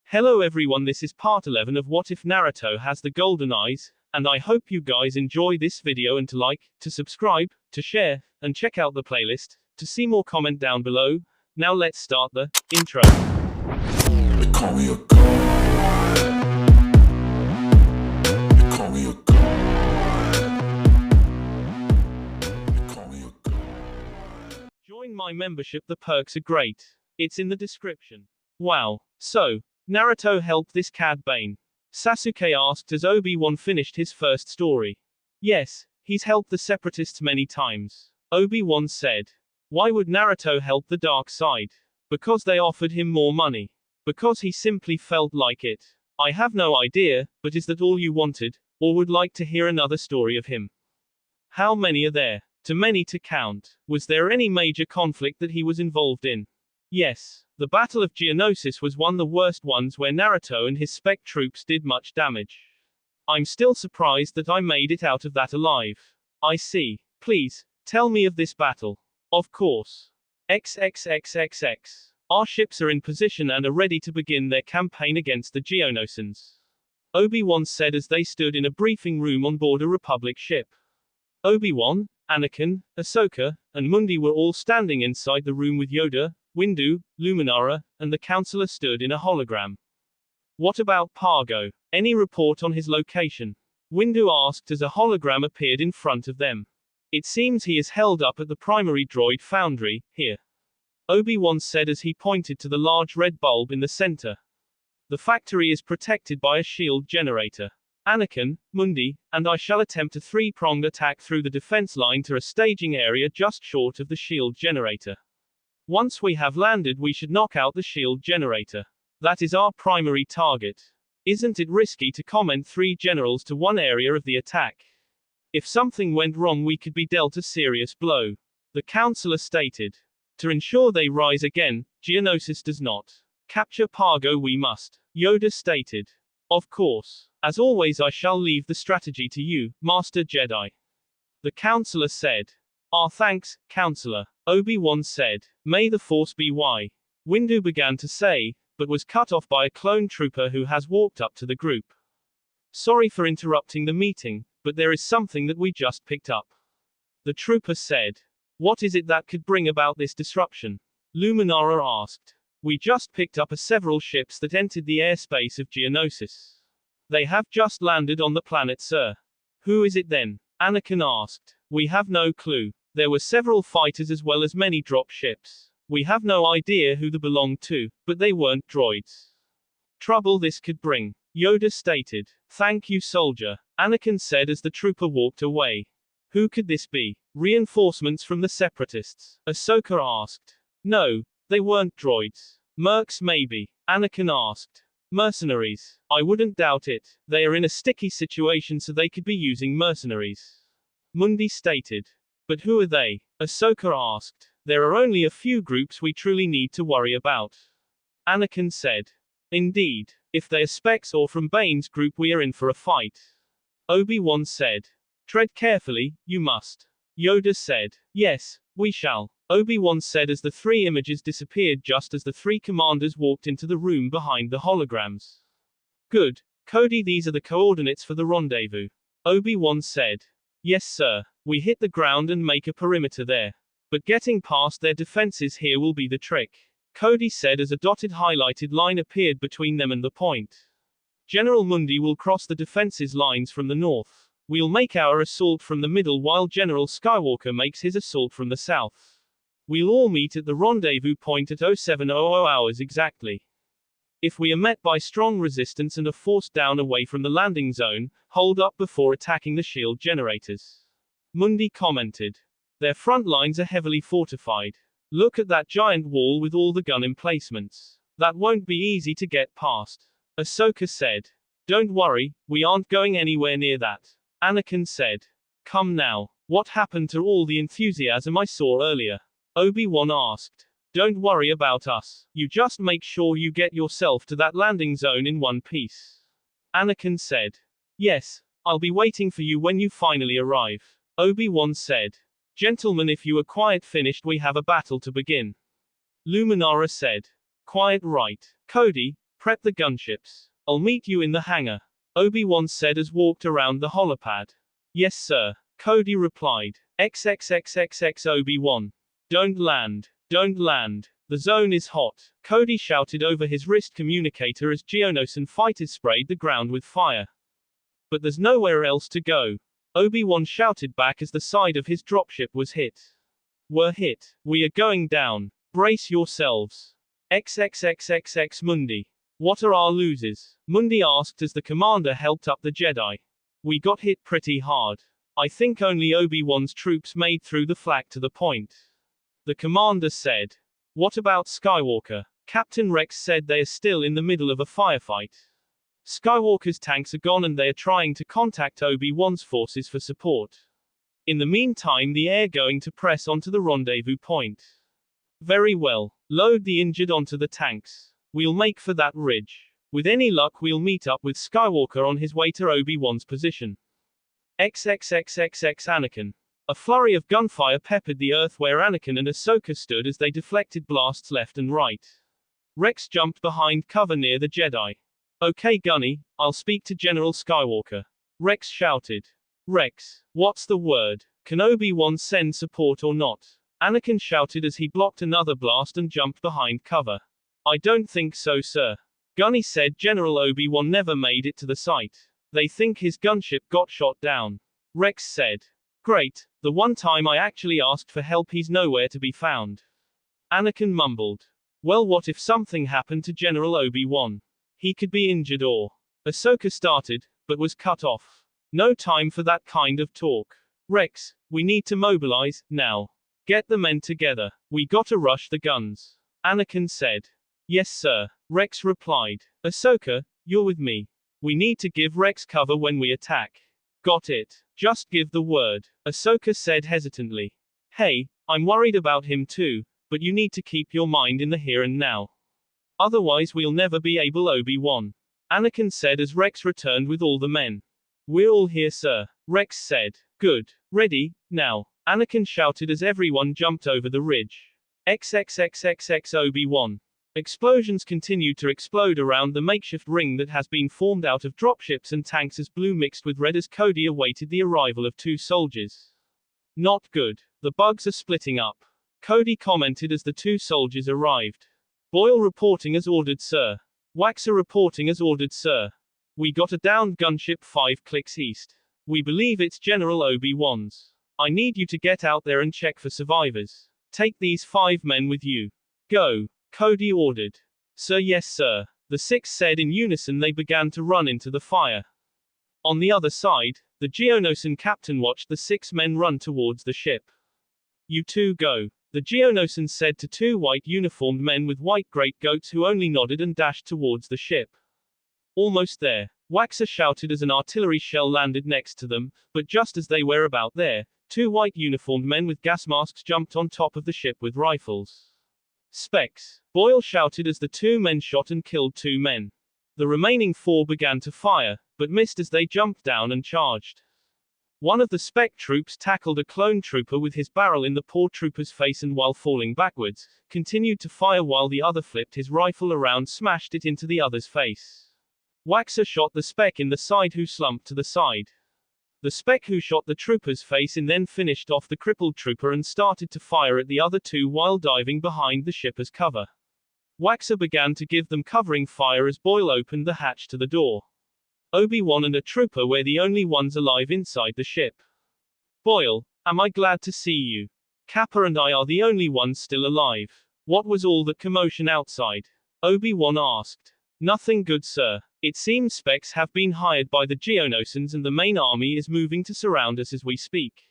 Hello everyone, this is part 11 of What If Naruto Has the Golden Eyes, and I hope you guys enjoy this video and to like, to subscribe, to share, and check out the playlist, to see more comment down below. Now let's start the intro. They call me a god. They call me a god. They call me a god. Join my membership, the perks are great. It's in the description. Wow. So, Naruto helped this Cad Bane? Sasuke asked as Obi-Wan finished his first story. Yes, he's helped the Separatists many times. Obi-Wan said. Why would Naruto help the dark side? Because they offered him more money. Because he simply felt like it. I have no idea, but is that all you wanted, or would like to hear another story of him? How many are there? Too many to count. Was there any major conflict that he was involved in? Yes. The Battle of Geonosis was one of the worst ones where Naruto and his spec troops did much damage. I'm still surprised that I made it out of that alive. I see. Please, tell me of this battle. Of course. XXXXX. Our ships are in position and are ready to begin their campaign against the Geonosians. Obi-Wan said as they stood in a briefing room on board a Republic ship. Obi-Wan, Anakin, Ahsoka, and Mundi were all standing inside the room with Yoda, Windu, Luminara, and the counselor stood in a hologram. What about Pargo? Any report on his location? Windu asked as a hologram appeared in front of them. It seems he is held up at the primary droid foundry, here. Obi-Wan said as he pointed to the large red bulb in the center. The factory is protected by a shield generator. Anakin, Mundi, and I shall attempt a three-pronged attack through the defense line to a staging area just short of the shield generator. Once we have landed, we should knock out the shield generator. That is our primary target. Isn't it risky to command 3 generals to one area of the attack? If something went wrong, we could be dealt a serious blow. The counselor stated. To ensure they rise again, Geonosis does not. Capture Pargo we must. Yoda stated. Of course. As always, I shall leave the strategy to you, Master Jedi. The counselor said. Thanks, counselor. Obi-Wan said. May the Force be why. Windu began to say, but was cut off by a clone trooper who has walked up to the group. Sorry for interrupting the meeting, but there is something that we just picked up. The trooper said. What is it that could bring about this disruption? Luminara asked. We just picked up several ships that entered the airspace of Geonosis. They have just landed on the planet, sir. Who is it then? Anakin asked. We have no clue. There were several fighters as well as many drop ships. We have no idea who they belonged to, but they weren't droids. Trouble this could bring. Yoda stated. Thank you, soldier. Anakin said as the trooper walked away. Who could this be? Reinforcements from the Separatists? Ahsoka asked. No, they weren't droids. Mercs maybe. Anakin asked. Mercenaries. I wouldn't doubt it. They are in a sticky situation, so they could be using mercenaries. Mundi stated. But who are they? Ahsoka asked. There are only a few groups we truly need to worry about. Anakin said. Indeed. If they are Specs or from Bane's group, we are in for a fight. Obi-Wan said. Tread carefully, you must. Yoda said. Yes, we shall. Obi-Wan said as the 3 images disappeared just as the 3 commanders walked into the room behind the holograms. Good. Cody, these are the coordinates for the rendezvous. Obi-Wan said. Yes, sir. We hit the ground and make a perimeter there. But getting past their defenses here will be the trick. Cody said as a dotted highlighted line appeared between them and the point. General Mundi will cross the defenses lines from the north. We'll make our assault from the middle while General Skywalker makes his assault from the south. We'll all meet at the rendezvous point at 0700 hours exactly. If we are met by strong resistance and are forced down away from the landing zone, hold up before attacking the shield generators. Mundi commented. Their front lines are heavily fortified. Look at that giant wall with all the gun emplacements. That won't be easy to get past. Ahsoka said. Don't worry, we aren't going anywhere near that. Anakin said. Come now. What happened to all the enthusiasm I saw earlier? Obi-Wan asked. Don't worry about us. You just make sure you get yourself to that landing zone in one piece. Anakin said. Yes, I'll be waiting for you when you finally arrive. Obi-Wan said. Gentlemen, if you are quiet finished, we have a battle to begin. Luminara said. Quiet right. Cody, Prep the gunships. I'll meet you in the hangar, Obi-Wan said as walked around the holopad. Yes sir, Cody replied. XXXXX Obi-Wan. Don't land. Don't land. The zone is hot, Cody shouted over his wrist communicator as Geonosis fighters sprayed the ground with fire. But there's nowhere else to go, Obi-Wan shouted back as the side of his dropship was hit. We're hit. We are going down. Brace yourselves. XXXXX Mundi. What are our losses? Mundi asked as the commander helped up the Jedi. We got hit pretty hard. I think only Obi-Wan's troops made through the flak to the point, the commander said. What about Skywalker? Captain Rex said they are still in the middle of a firefight. Skywalker's tanks are gone and they are trying to contact Obi-Wan's forces for support. In the meantime, the air going to press onto the rendezvous point. Very well. Load the injured onto the tanks. We'll make for that ridge. With any luck we'll meet up with Skywalker on his way to Obi-Wan's position. XXXXX Anakin. A flurry of gunfire peppered the earth where Anakin and Ahsoka stood as they deflected blasts left and right. Rex jumped behind cover near the Jedi. Okay Gunny, I'll speak to General Skywalker, Rex shouted. Rex, what's the word? Can Obi-Wan send support or not? Anakin shouted as he blocked another blast and jumped behind cover. I don't think so sir. Gunny said General Obi-Wan never made it to the site. They think his gunship got shot down. Rex said. Great, the one time I actually asked for help he's nowhere to be found. Anakin mumbled. Well what if something happened to General Obi-Wan? He could be injured or... Ahsoka started, but was cut off. No time for that kind of talk. Rex, we need to mobilize, now. Get the men together. We gotta rush the guns. Anakin said. Yes sir, Rex replied. Ahsoka, you're with me. We need to give Rex cover when we attack. Got it. Just give the word, Ahsoka said hesitantly. Hey, I'm worried about him too, but you need to keep your mind in the here and now. Otherwise we'll never be able Obi-Wan. Anakin said as Rex returned with all the men. We're all here sir, Rex said. Good. Ready, now. Anakin shouted as everyone jumped over the ridge. XXXXX Obi-Wan. Explosions continued to explode around the makeshift ring that has been formed out of dropships and tanks as blue mixed with red as Cody awaited the arrival of two soldiers. Not good. The bugs are splitting up, Cody commented as the two soldiers arrived. Boyle reporting as ordered sir. Waxer reporting as ordered sir. We got a downed gunship 5 clicks east. We believe it's General Obi-Wan's. I need you to get out there and check for survivors. Take these 5 men with you. Go, Cody ordered. Sir yes sir, the 6 said in unison. They began to run into the fire. On the other side, the Geonosis captain watched the 6 men run towards the ship. You two go, the Geonosis said to 2 white uniformed men with white greatcoats who only nodded and dashed towards the ship. Almost there, Waxer shouted as an artillery shell landed next to them, but just as they were about there, 2 white uniformed men with gas masks jumped on top of the ship with rifles. Specs, Boyle shouted as the 2 men shot and killed 2 men. The remaining 4 began to fire, but missed as they jumped down and charged. One of the spec troops tackled a clone trooper with his barrel in the poor trooper's face and while falling backwards, continued to fire while the other flipped his rifle around, smashed it into the other's face. Waxer shot the spec in the side who slumped to the side. The spec who shot the trooper's face in then finished off the crippled trooper and started to fire at the other 2 while diving behind the ship as cover. Waxer began to give them covering fire as Boyle opened the hatch to the door. Obi-Wan and a trooper were the only ones alive inside the ship. Boyle, am I glad to see you. Kappa and I are the only ones still alive. What was all that commotion outside? Obi-Wan asked. Nothing good sir. It seems specs have been hired by the Geonosis and the main army is moving to surround us as we speak.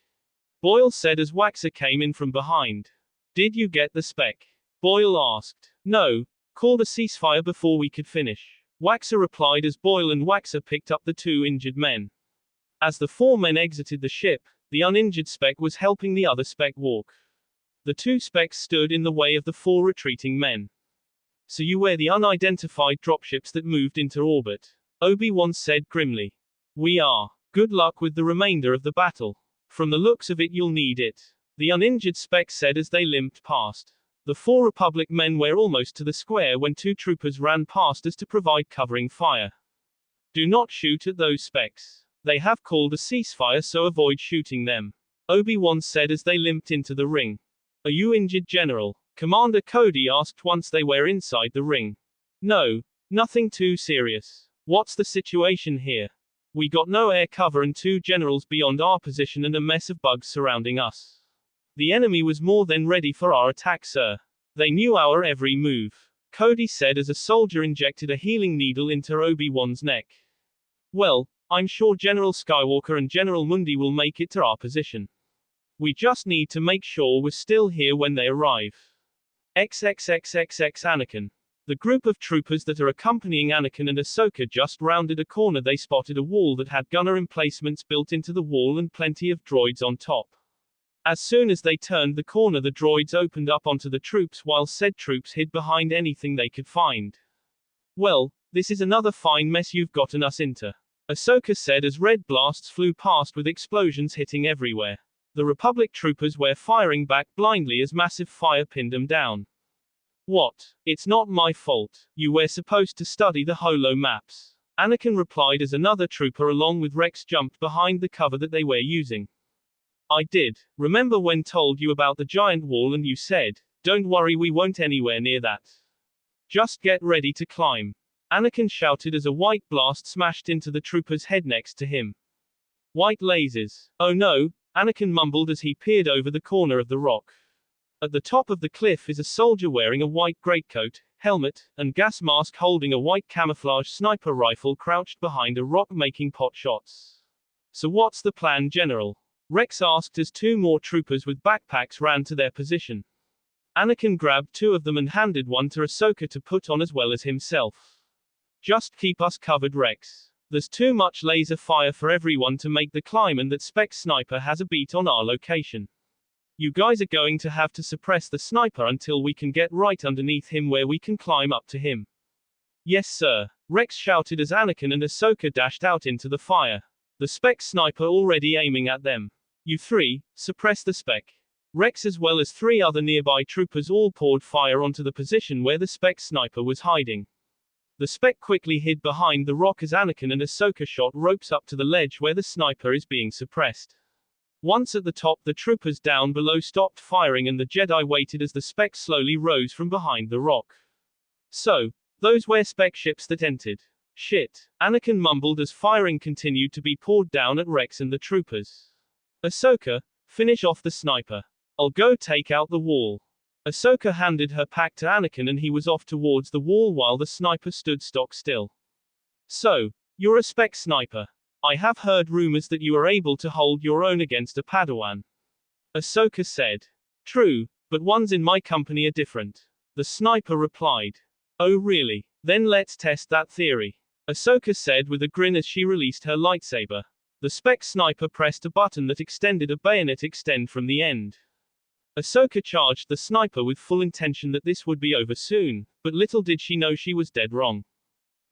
Boyle said as Waxer came in from behind. Did you get the spec? Boyle asked. No. Called a ceasefire before we could finish. Waxer replied as Boyle and Waxer picked up the 2 injured men. As the 4 men exited the ship, the uninjured spec was helping the other spec walk. The 2 specs stood in the way of the 4 retreating men. So you were the unidentified dropships that moved into orbit, Obi-Wan said grimly. We are. Good luck with the remainder of the battle. From the looks of it you'll need it, the uninjured spec said as they limped past. The 4 Republic men were almost to the square when 2 troopers ran past us to provide covering fire. Do not shoot at those specs. They have called a ceasefire, so avoid shooting them, Obi-Wan said as they limped into the ring. Are you injured, General? Commander Cody asked once they were inside the ring. No, nothing too serious. What's the situation here? We got no air cover and 2 generals beyond our position and a mess of bugs surrounding us. The enemy was more than ready for our attack, sir. They knew our every move, Cody said as a soldier injected a healing needle into Obi-Wan's neck. Well, I'm sure General Skywalker and General Mundi will make it to our position. We just need to make sure we're still here when they arrive. XXXXX Anakin. The group of troopers that are accompanying Anakin and Ahsoka just rounded a corner. They spotted a wall that had gunner emplacements built into the wall and plenty of droids on top. As soon as they turned the corner, the droids opened up onto the troops while said troops hid behind anything they could find. Well, this is another fine mess you've gotten us into, Ahsoka said as red blasts flew past with explosions hitting everywhere. The Republic troopers were firing back blindly as massive fire pinned them down. What? It's not my fault. You were supposed to study the holo maps, Anakin replied as another trooper along with Rex jumped behind the cover that they were using. I did. Remember when told you about the giant wall and you said, don't worry, we won't anywhere near that. Just get ready to climb, Anakin shouted as a white blast smashed into the trooper's head next to him. White lasers. Oh no, Anakin mumbled as he peered over the corner of the rock. At the top of the cliff is a soldier wearing a white greatcoat, helmet, and gas mask holding a white camouflage sniper rifle crouched behind a rock making pot shots. So what's the plan, General? Rex asked as 2 more troopers with backpacks ran to their position. Anakin grabbed 2 of them and handed one to Ahsoka to put on as well as himself. Just keep us covered, Rex. There's too much laser fire for everyone to make the climb and that spec sniper has a beat on our location. You guys are going to have to suppress the sniper until we can get right underneath him where we can climb up to him. Yes, sir, Rex shouted as Anakin and Ahsoka dashed out into the fire. The spec sniper already aiming at them. You 3, suppress the spec. Rex as well as 3 other nearby troopers all poured fire onto the position where the spec sniper was hiding. The spec quickly hid behind the rock as Anakin and Ahsoka shot ropes up to the ledge where the sniper is being suppressed. Once at the top, the troopers down below stopped firing and the Jedi waited as the spec slowly rose from behind the rock. So, those were spec ships that entered. Shit, Anakin mumbled as firing continued to be poured down at Rex and the troopers. Ahsoka, finish off the sniper. I'll go take out the wall. Ahsoka handed her pack to Anakin and he was off towards the wall while the sniper stood stock still. So, you're a spec sniper. I have heard rumors that you are able to hold your own against a Padawan, Ahsoka said. True, but ones in my company are different, the sniper replied. Oh really? Then let's test that theory, Ahsoka said with a grin as she released her lightsaber. The spec sniper pressed a button that extended a bayonet extend from the end. Ahsoka charged the sniper with full intention that this would be over soon, but little did she know she was dead wrong.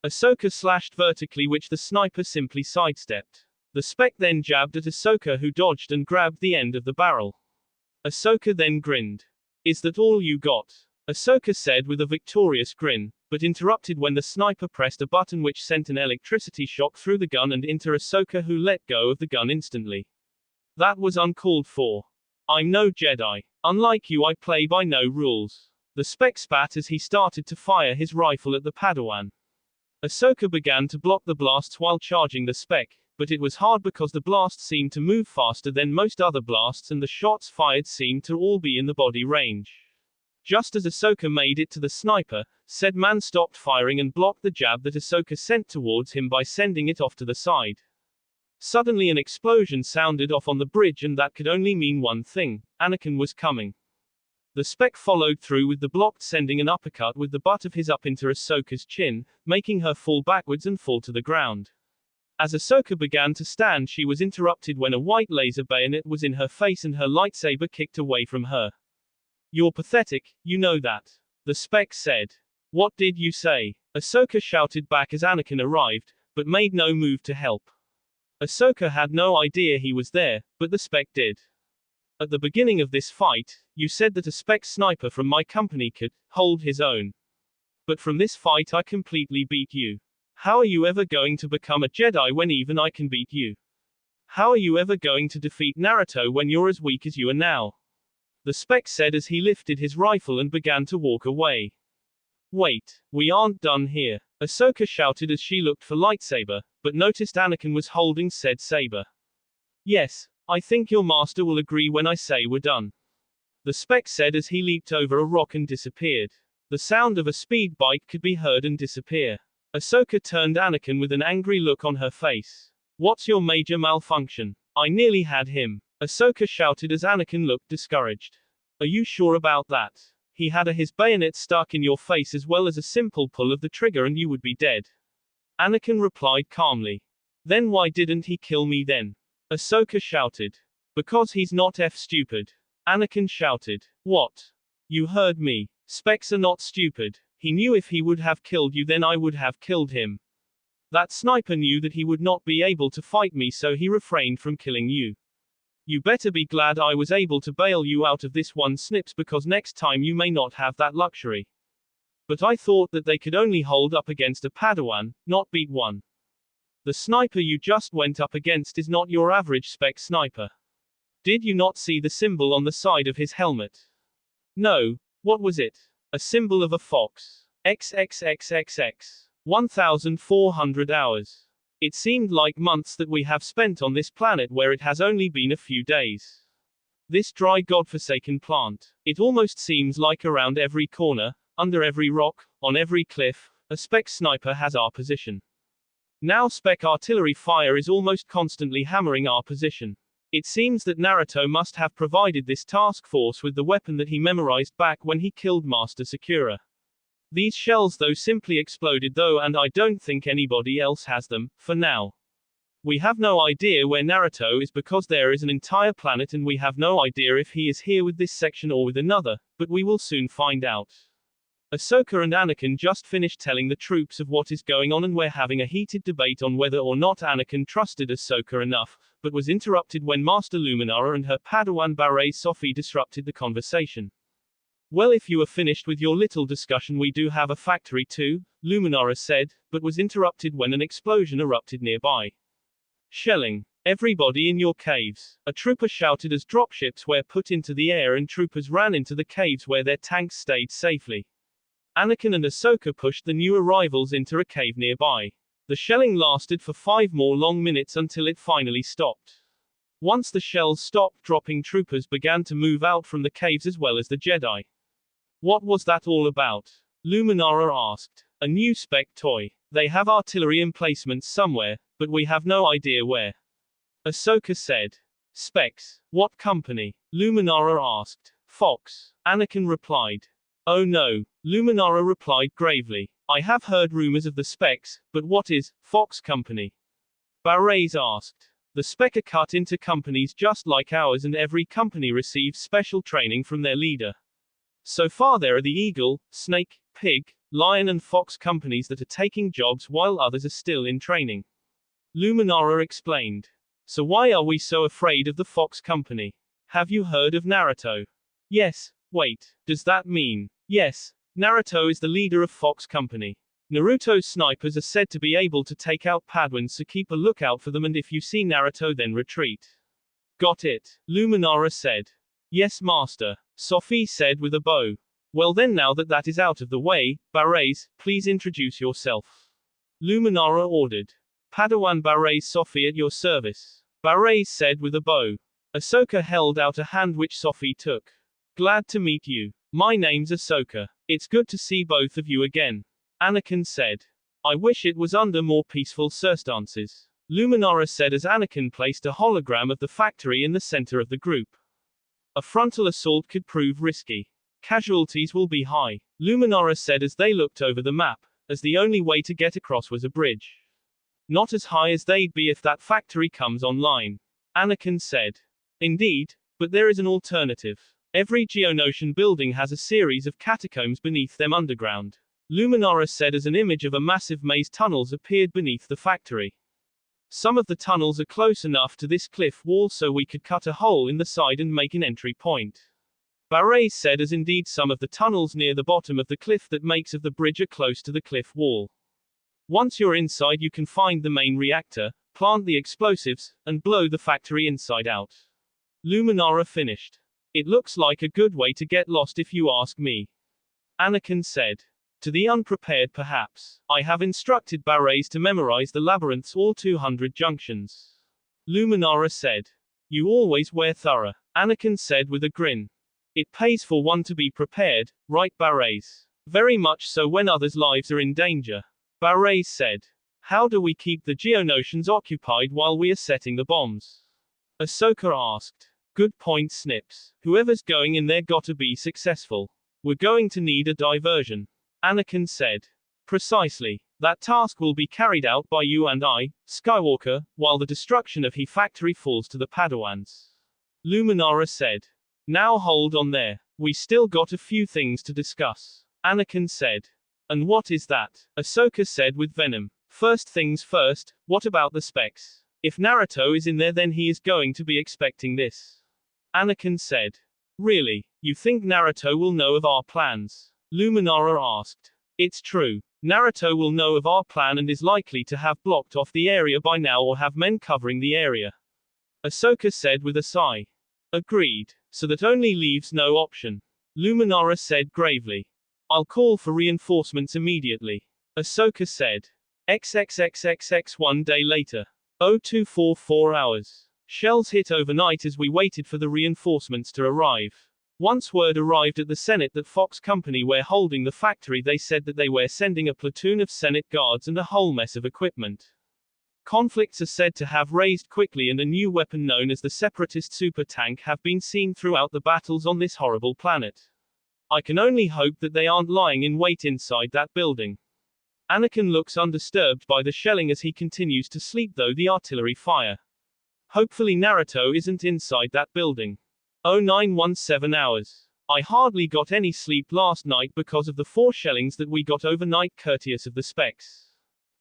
Ahsoka slashed vertically, which the sniper simply sidestepped. The spec then jabbed at Ahsoka, who dodged and grabbed the end of the barrel. Ahsoka then grinned. Is that all you got? Ahsoka said with a victorious grin, but interrupted when the sniper pressed a button which sent an electricity shock through the gun and into Ahsoka, who let go of the gun instantly. That was uncalled for. I'm no Jedi. Unlike you, I play by no rules. The spec spat as he started to fire his rifle at the Padawan. Ahsoka began to block the blasts while charging the spec, but it was hard because the blast seemed to move faster than most other blasts and the shots fired seemed to all be in the body range. Just as Ahsoka made it to the sniper, said man stopped firing and blocked the jab that Ahsoka sent towards him by sending it off to the side. Suddenly an explosion sounded off on the bridge, and that could only mean one thing: Anakin was coming. The spec followed through with the block, sending an uppercut with the butt of his up into Ahsoka's chin, making her fall backwards and fall to the ground. As Ahsoka began to stand, she was interrupted when a white laser bayonet was in her face and her lightsaber kicked away from her. You're pathetic, you know that, the spec said. What did you say? Ahsoka shouted back as Anakin arrived, but made no move to help. Ahsoka had no idea he was there, but the spec did. At the beginning of this fight, you said that a spec sniper from my company could hold his own. But from this fight I completely beat you. How are you ever going to become a Jedi when even I can beat you? How are you ever going to defeat Naruto when you're as weak as you are now? The spec said as he lifted his rifle and began to walk away. Wait, we aren't done here. Ahsoka shouted as she looked for lightsaber, but noticed Anakin was holding said saber. Yes, I think your master will agree when I say we're done. The spec said as he leaped over a rock and disappeared. The sound of a speed bike could be heard and disappear. Ahsoka turned Anakin with an angry look on her face. What's your major malfunction? I nearly had him. Ahsoka shouted as Anakin looked discouraged. Are you sure about that? He had his bayonet stuck in your face as well as a simple pull of the trigger and you would be dead. Anakin replied calmly. Then why didn't he kill me then? Ahsoka shouted. Because he's not stupid. Anakin shouted. What? You heard me. Specs are not stupid. He knew if he would have killed you then I would have killed him. That sniper knew that he would not be able to fight me so he refrained from killing you. You better be glad I was able to bail you out of this one snips because next time you may not have that luxury. But I thought that they could only hold up against a Padawan, not beat one. The sniper you just went up against is not your average spec sniper. Did you not see the symbol on the side of his helmet? No, what was it? A symbol of a fox. XXXXX. 1,400 hours. It seemed like months that we have spent on this planet where it has only been a few days. This dry godforsaken plant. It almost seems like around every corner, under every rock, on every cliff, a spec sniper has our position. Now spec artillery fire is almost constantly hammering our position. It seems that Naruto must have provided this task force with the weapon that he memorized back when he killed Master Sakura. These shells though simply exploded though and I don't think anybody else has them, for now. We have no idea where Naruto is because there is an entire planet and we have no idea if he is here with this section or with another, but we will soon find out. Ahsoka and Anakin just finished telling the troops of what is going on and we're having a heated debate on whether or not Anakin trusted Ahsoka enough, but was interrupted when Master Luminara and her Padawan Barre Sophie disrupted the conversation. Well, if you are finished with your little discussion we do have a factory too, Luminara said, but was interrupted when an explosion erupted nearby. Shelling. Everybody in your caves. A trooper shouted as dropships were put into the air and troopers ran into the caves where their tanks stayed safely. Anakin and Ahsoka pushed the new arrivals into a cave nearby. The shelling lasted for 5 more long minutes until it finally stopped. Once the shells stopped dropping, troopers began to move out from the caves as well as the Jedi. What was that all about? Luminara asked. A new spec toy. They have artillery emplacements somewhere, but we have no idea where. Ahsoka said. Specs. What company? Luminara asked. Fox. Anakin replied. Oh no, Luminara replied gravely. I have heard rumors of the specs, but what is Fox Company? Barres asked. The spec are cut into companies just like ours and every company receives special training from their leader. So far there are the Eagle, Snake, Pig, Lion and Fox companies that are taking jobs while others are still in training. Luminara explained. So why are we so afraid of the Fox Company? Have you heard of Naruto? Yes, wait, does that mean? Yes, Naruto is the leader of Fox Company. Naruto's snipers are said to be able to take out Padawans, so keep a lookout for them and if you see Naruto then retreat. Got it, Luminara said. Yes master, Sophie said with a bow. Well then, now that that is out of the way, Barres, please introduce yourself. Luminara ordered. Padawan Barres Sophie at your service. Barres said with a bow. Ahsoka held out a hand which Sophie took. Glad to meet you. My name's Ahsoka. It's good to see both of you again. Anakin said. I wish it was under more peaceful circumstances. Luminara said as Anakin placed a hologram of the factory in the center of the group. A frontal assault could prove risky. Casualties will be high. Luminara said as they looked over the map, as the only way to get across was a bridge. Not as high as they'd be if that factory comes online. Anakin said. Indeed, but there is an alternative. Every Geonosian building has a series of catacombs beneath them underground. Luminara said as an image of a massive maze tunnels appeared beneath the factory. Some of the tunnels are close enough to this cliff wall so we could cut a hole in the side and make an entry point. Barres said, as indeed some of the tunnels near the bottom of the cliff that makes of the bridge are close to the cliff wall. Once you're inside you can find the main reactor, plant the explosives, and blow the factory inside out. Luminara finished. It looks like a good way to get lost if you ask me. Anakin said. To the unprepared perhaps. I have instructed Barres to memorize the labyrinth's all 200 junctions. Luminara said. You always wear thorough. Anakin said with a grin. It pays for one to be prepared, right Barres? Very much so when others' lives are in danger. Barres said. How do we keep the Geonosians occupied while we are setting the bombs? Ahsoka asked. Good point, Snips. Whoever's going in there gotta be successful. We're going to need a diversion. Anakin said. Precisely. That task will be carried out by you and I, Skywalker, while the destruction of He Factory falls to the Padawans. Luminara said. Now hold on there. We still got a few things to discuss. Anakin said. And what is that? Ahsoka said with venom. First things first, what about the specs? If Naruto is in there then he is going to be expecting this. Anakin said. Really? You think Naruto will know of our plans? Luminara asked. It's true. Naruto will know of our plan and is likely to have blocked off the area by now or have men covering the area. Ahsoka said with a sigh. Agreed. So that only leaves no option. Luminara said gravely. I'll call for reinforcements immediately. Ahsoka said. XXXXX 1 day later. 0244 hours. Shells hit overnight as we waited for the reinforcements to arrive. Once word arrived at the Senate that Fox Company were holding the factory, they said that they were sending a platoon of Senate guards and a whole mess of equipment. Conflicts are said to have raised quickly and a new weapon known as the Separatist super tank have been seen throughout the battles on this horrible planet. I can only hope that they aren't lying in wait inside that building. Anakin looks undisturbed by the shelling as he continues to sleep though the artillery fire. Hopefully Naruto isn't inside that building. 0917 hours. I hardly got any sleep last night because of the 4 shellings that we got overnight courteous of the specs.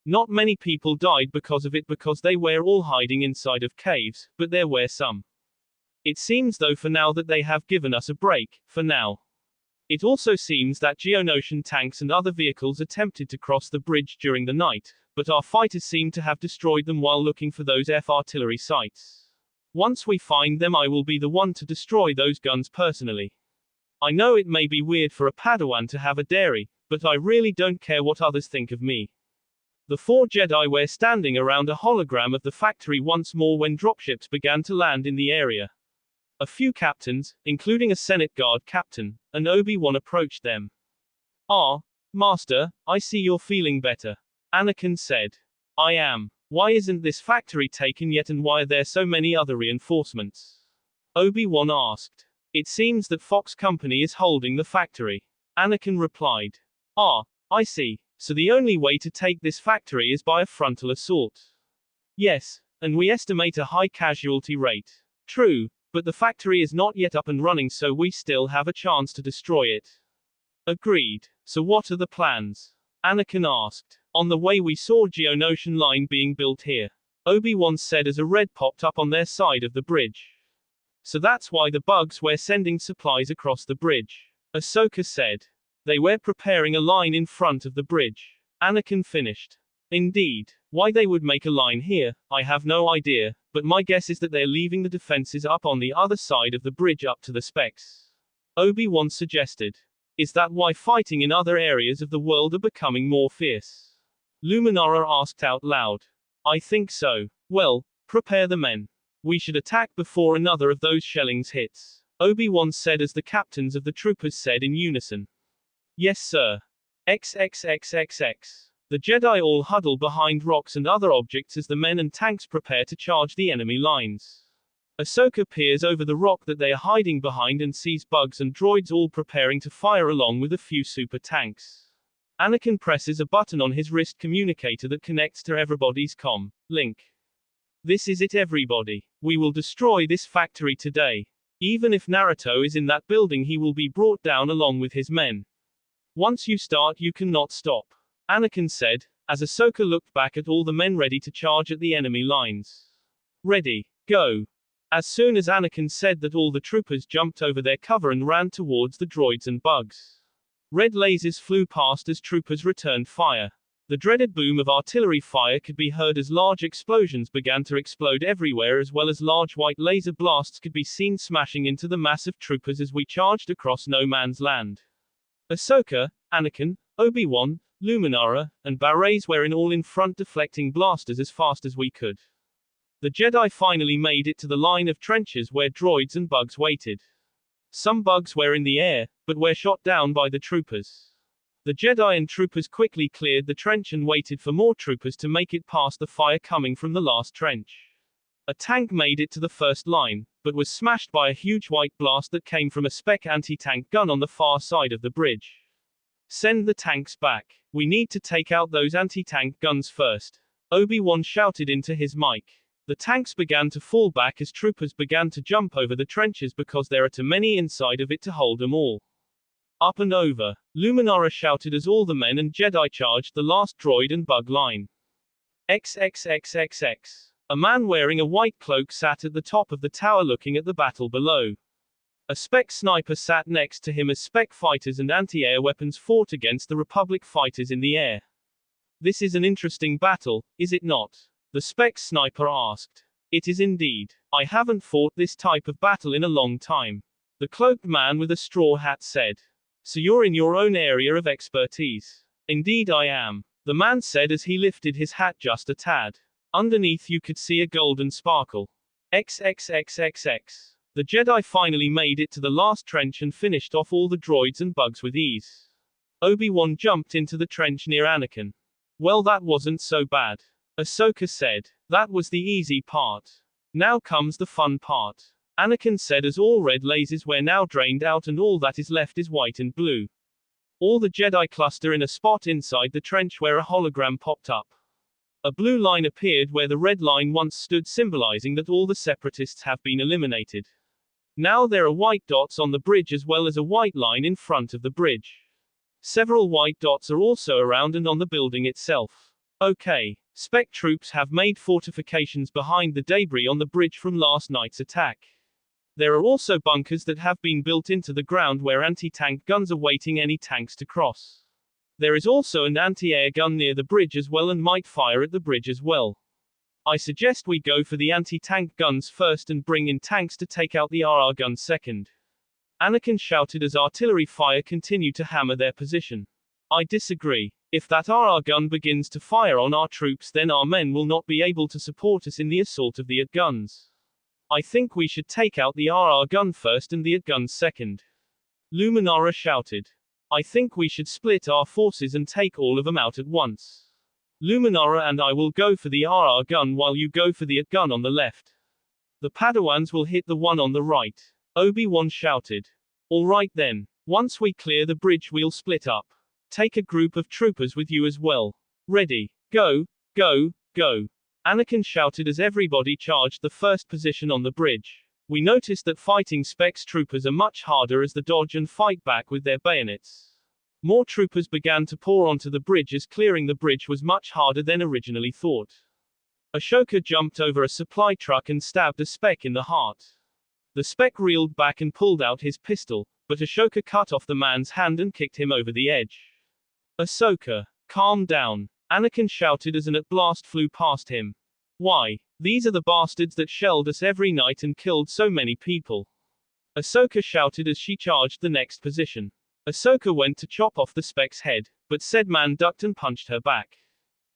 Not many people died because of it because they were all hiding inside of caves, but there were some. It seems though for now that they have given us a break, for now. It also seems that Geonosian tanks and other vehicles attempted to cross the bridge during the night, but our fighters seem to have destroyed them while looking for those artillery sites. Once we find them I will be the one to destroy those guns personally. I know it may be weird for a Padawan to have a dairy, but I really don't care what others think of me. The 4 Jedi were standing around a hologram of the factory once more when dropships began to land in the area. A few captains, including a Senate Guard captain, and Obi-Wan approached them. Ah, Master, I see you're feeling better. Anakin said. I am. Why isn't this factory taken yet and why are there so many other reinforcements? Obi-Wan asked. It seems that Fox Company is holding the factory. Anakin replied. Ah, I see. So the only way to take this factory is by a frontal assault. Yes, and we estimate a high casualty rate. True, but the factory is not yet up and running so we still have a chance to destroy it. Agreed. So what are the plans? Anakin asked. On the way we saw Geonosian line being built here. Obi-Wan said as a red popped up on their side of the bridge. So that's why the bugs were sending supplies across the bridge. Ahsoka said. They were preparing a line in front of the bridge. Anakin finished. Indeed. Why they would make a line here, I have no idea, but my guess is that they're leaving the defenses up on the other side of the bridge up to the specs. Obi-Wan suggested. Is that why fighting in other areas of the world are becoming more fierce? Luminara asked out loud. I think so. Well, prepare the men. We should attack before another of those shellings hits. Obi-Wan said as the captains of the troopers said in unison. Yes sir. XXXXX. The Jedi all huddle behind rocks and other objects as the men and tanks prepare to charge the enemy lines. Ahsoka peers over the rock that they are hiding behind and sees bugs and droids all preparing to fire along with a few super tanks. Anakin presses a button on his wrist communicator that connects to everybody's link. This is it everybody. We will destroy this factory today. Even if Naruto is in that building he will be brought down along with his men. Once you start you cannot stop. Anakin said, as Ahsoka looked back at all the men ready to charge at the enemy lines. Ready, go. As soon as Anakin said that, all the troopers jumped over their cover and ran towards the droids and bugs. Red lasers flew past as troopers returned fire. The dreaded boom of artillery fire could be heard as large explosions began to explode everywhere, as well as large white laser blasts could be seen smashing into the mass of troopers as we charged across no man's land. Ahsoka, Anakin, Obi-Wan, Luminara, and Barrez were all in front, deflecting blasters as fast as we could. The Jedi finally made it to the line of trenches where droids and bugs waited. Some bugs were in the air, but were shot down by the troopers. The Jedi and troopers quickly cleared the trench and waited for more troopers to make it past the fire coming from the last trench. A tank made it to the first line, but was smashed by a huge white blast that came from a spec anti-tank gun on the far side of the bridge. Send the tanks back. We need to take out those anti-tank guns first. Obi-Wan shouted into his mic. The tanks began to fall back as troopers began to jump over the trenches because there are too many inside of it to hold them all. Up and over, Luminara shouted as all the men and Jedi charged the last droid and bug line. XXXXX. A man wearing a white cloak sat at the top of the tower looking at the battle below. A spec sniper sat next to him as spec fighters and anti-air weapons fought against the Republic fighters in the air. This is an interesting battle, is it not? The spec sniper asked. It is indeed. I haven't fought this type of battle in a long time. The cloaked man with a straw hat said. So you're in your own area of expertise. Indeed I am, the man said as he lifted his hat just a tad. Underneath you could see a golden sparkle. XXXXX. The Jedi finally made it to the last trench and finished off all the droids and bugs with ease. Obi-Wan jumped into the trench near Anakin. Well, that wasn't so bad. Ahsoka said. That was the easy part. Now comes the fun part. Anakin said as all red lasers were now drained out and all that is left is white and blue. All the Jedi cluster in a spot inside the trench where a hologram popped up. A blue line appeared where the red line once stood, symbolizing that all the separatists have been eliminated. Now there are white dots on the bridge as well as a white line in front of the bridge. Several white dots are also around and on the building itself. Okay. Spec troops have made fortifications behind the debris on the bridge from last night's attack. There are also bunkers that have been built into the ground where anti-tank guns are waiting any tanks to cross. There is also an anti-air gun near the bridge as well and might fire at the bridge as well. I suggest we go for the anti-tank guns first and bring in tanks to take out the RR gun second. Anakin shouted as artillery fire continued to hammer their position. I disagree. If that RR gun begins to fire on our troops, then our men will not be able to support us in the assault of the AT guns. I think we should take out the RR gun first and the AT guns second. Luminara shouted. I think we should split our forces and take all of them out at once. Luminara and I will go for the RR gun while you go for the AT gun on the left. The Padawans will hit the one on the right. Obi-Wan shouted. All right then. Once we clear the bridge we'll split up. Take a group of troopers with you as well. Ready, go, go, go. Anakin shouted as everybody charged the first position on the bridge. We noticed that fighting specs troopers are much harder as they dodge and fight back with their bayonets. More troopers began to pour onto the bridge as clearing the bridge was much harder than originally thought. Ashoka jumped over a supply truck and stabbed a spec in the heart. The spec reeled back and pulled out his pistol, but Ashoka cut off the man's hand and kicked him over the edge. Ahsoka, calm down. Anakin shouted as an AT blast flew past him. Why? These are the bastards that shelled us every night and killed so many people. Ahsoka shouted as she charged the next position. Ahsoka went to chop off the spec's head, but said man ducked and punched her back.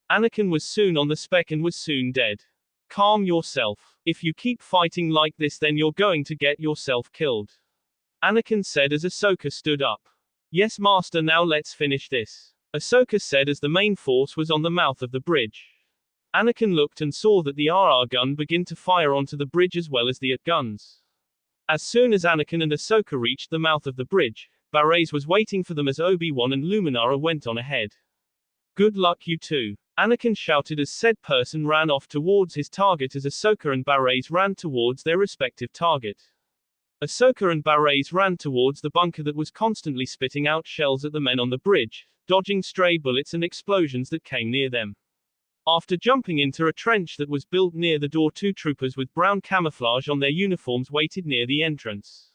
Anakin was soon on the spec and was soon dead. Calm yourself. If you keep fighting like this then you're going to get yourself killed. Anakin said as Ahsoka stood up. Yes master, now let's finish this. Ahsoka said as the main force was on the mouth of the bridge. Anakin looked and saw that the RR gun began to fire onto the bridge as well as the AT guns. As soon as Anakin and Ahsoka reached the mouth of the bridge, Barrez was waiting for them as Obi-Wan and Luminara went on ahead. Good luck you two. Anakin shouted as said person ran off towards his target as Ahsoka and Barrez ran towards their respective target. Ahsoka and Barrez ran towards the bunker that was constantly spitting out shells at the men on the bridge. dodging stray bullets and explosions that came near them. After jumping into a trench that was built near the door, 2 troopers with brown camouflage on their uniforms waited near the entrance.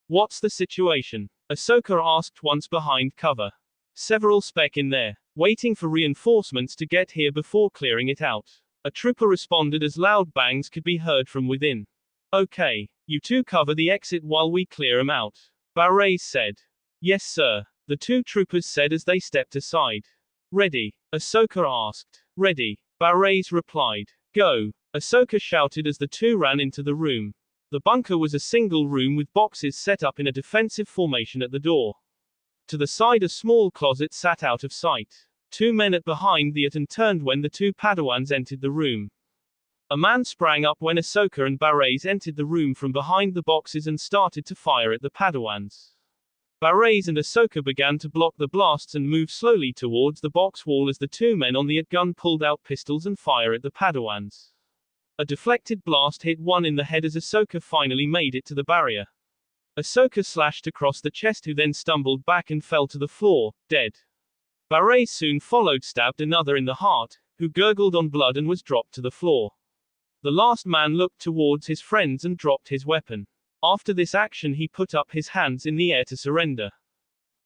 What's the situation? Ahsoka asked once behind cover. Several spec in there, waiting for reinforcements to get here before clearing it out. A trooper responded as loud bangs could be heard from within. Okay, you two cover the exit while we clear 'em out, Barres said. Yes sir, the 2 troopers said as they stepped aside. Ready? Ahsoka asked. Ready, Barres replied. Go, Ahsoka shouted as the 2 ran into the room. The bunker was a single room with boxes set up in a defensive formation at the door. To the side a small closet sat out of sight. 2 men at behind the and turned when the 2 Padawans entered the room. A man sprang up when Ahsoka and Barres entered the room from behind the boxes and started to fire at the Padawans. Barres and Ahsoka began to block the blasts and move slowly towards the box wall as the 2 men on the gun pulled out pistols and fire at the Padawans. A deflected blast hit one in the head as Ahsoka finally made it to the barrier. Ahsoka slashed across the chest, who then stumbled back and fell to the floor, dead. Barres soon followed, stabbed another in the heart, who gurgled on blood and was dropped to the floor. The last man looked towards his friends and dropped his weapon. After this action he put up his hands in the air to surrender.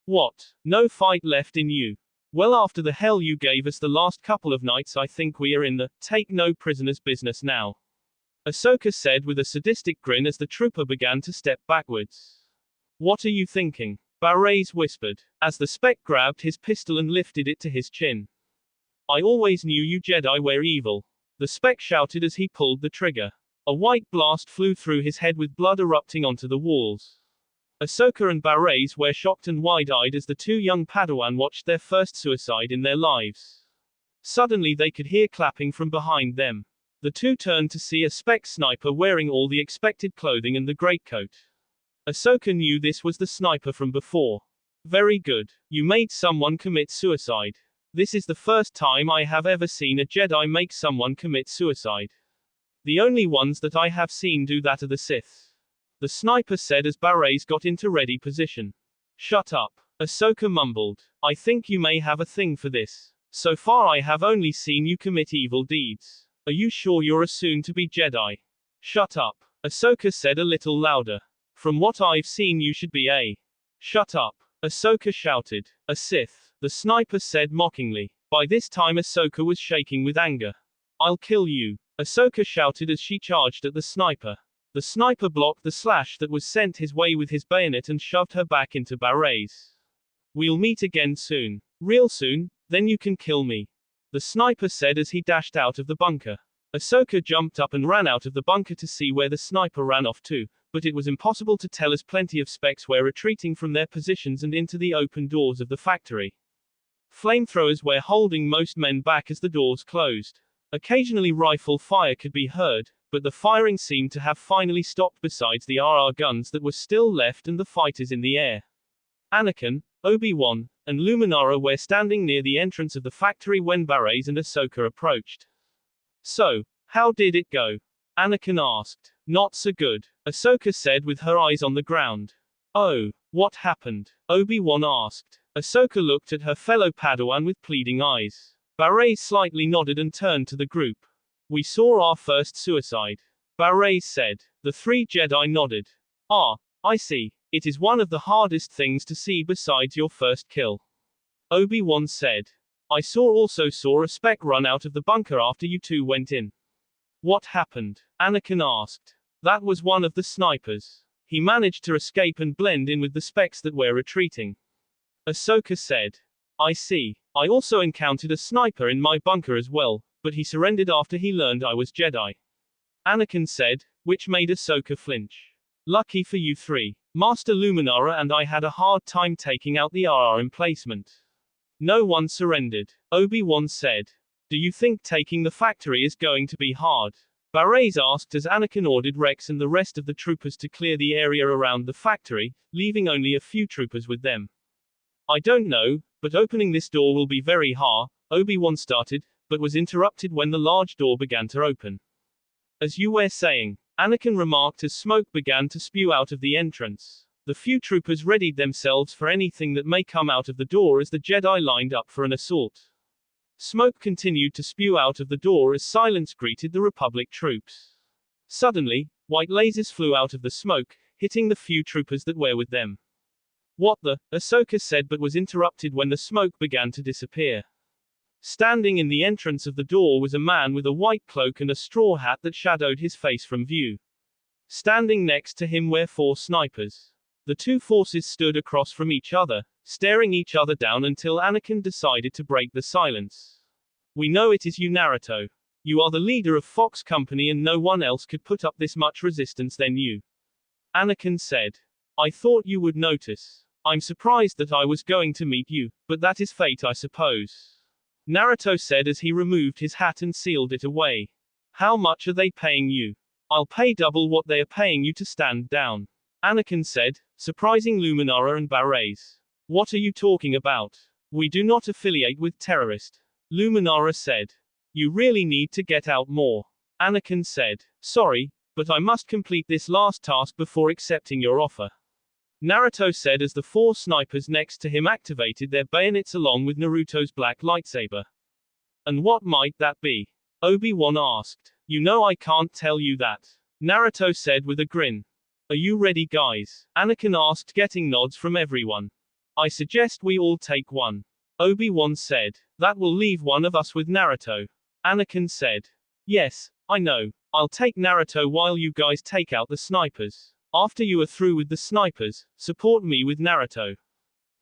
What? No fight left in you? Well, after the hell you gave us the last couple of nights, I think we are in the take no prisoners business now, Ahsoka said with a sadistic grin as the trooper began to step backwards. What are you thinking? Barres whispered, as the spec grabbed his pistol and lifted it to his chin. I always knew you Jedi were evil, the spec shouted as he pulled the trigger. A white blast flew through his head with blood erupting onto the walls. Ahsoka and Barres were shocked and wide-eyed as the 2 young Padawan watched their first suicide in their lives. Suddenly they could hear clapping from behind them. The 2 turned to see a spec sniper wearing all the expected clothing and the greatcoat. Ahsoka knew this was the sniper from before. Very good. You made someone commit suicide. This is the first time I have ever seen a Jedi make someone commit suicide. The only ones that I have seen do that are the Sith, the sniper said as Barres got into ready position. Shut up, Ahsoka mumbled. I think you may have a thing for this. So far I have only seen you commit evil deeds. Are you sure you're a soon-to-be Jedi? Shut up, Ahsoka said a little louder. From what I've seen you should be a. Shut up, Ahsoka shouted. A Sith, the sniper said mockingly. By this time Ahsoka was shaking with anger. I'll kill you, Ahsoka shouted as she charged at the sniper. The sniper blocked the slash that was sent his way with his bayonet and shoved her back into Barres. We'll meet again soon. Real soon, then you can kill me, the sniper said as he dashed out of the bunker. Ahsoka jumped up and ran out of the bunker to see where the sniper ran off to, but it was impossible to tell as plenty of specs were retreating from their positions and into the open doors of the factory. Flamethrowers were holding most men back as the doors closed. Occasionally rifle fire could be heard, but the firing seemed to have finally stopped besides the RR guns that were still left and the fighters in the air. Anakin, Obi-Wan, and Luminara were standing near the entrance of the factory when Barres and Ahsoka approached. So, how did it go? Anakin asked. Not so good, Ahsoka said with her eyes on the ground. Oh, what happened? Obi-Wan asked. Ahsoka looked at her fellow Padawan with pleading eyes. Barres slightly nodded and turned to the group. We saw our first suicide, Barres said. The 3 Jedi nodded. Ah, I see. It is one of the hardest things to see besides your first kill, Obi-Wan said. I also saw a spec run out of the bunker after you 2 went in. What happened? Anakin asked. That was one of the snipers. He managed to escape and blend in with the specs that were retreating, Ahsoka said. I see. I also encountered a sniper in my bunker as well, but he surrendered after he learned I was Jedi, Anakin said, which made Ahsoka flinch. Lucky for you 3. Master Luminara and I had a hard time taking out the RR emplacement. No one surrendered, Obi-Wan said. Do you think taking the factory is going to be hard? Barres asked as Anakin ordered Rex and the rest of the troopers to clear the area around the factory, leaving only a few troopers with them. I don't know, but opening this door will be very hard, Obi-Wan started, but was interrupted when the large door began to open. As you were saying, Anakin remarked as smoke began to spew out of the entrance. The few troopers readied themselves for anything that may come out of the door as the Jedi lined up for an assault. Smoke continued to spew out of the door as silence greeted the Republic troops. Suddenly, white lasers flew out of the smoke, hitting the few troopers that were with them. "What the?" Ahsoka said, but was interrupted when the smoke began to disappear. Standing in the entrance of the door was a man with a white cloak and a straw hat that shadowed his face from view. Standing next to him were 4 snipers. The 2 forces stood across from each other, staring each other down until Anakin decided to break the silence. "We know it is you, Naruto. You are the leader of Fox Company and no one else could put up this much resistance than you." Anakin said. "I thought you would notice. I'm surprised that I was going to meet you, but that is fate, I suppose." Naruto said as he removed his hat and sealed it away. "How much are they paying you?" "I'll pay double what they are paying you to stand down," Anakin said, surprising Luminara and Barres. "What are you talking about? We do not affiliate with terrorist," Luminara said. "You really need to get out more," Anakin said. "Sorry, but I must complete this last task before accepting your offer," Naruto said as the 4 snipers next to him activated their bayonets along with Naruto's black lightsaber. "And what might that be?" Obi-Wan asked. "You know I can't tell you that," Naruto said with a grin. "Are you ready, guys?" Anakin asked, getting nods from everyone. "I suggest we all take one," Obi-Wan said. "That will leave one of us with Naruto," Anakin said. "Yes, I know. I'll take Naruto while you guys take out the snipers. After you are through with the snipers, support me with Naruto,"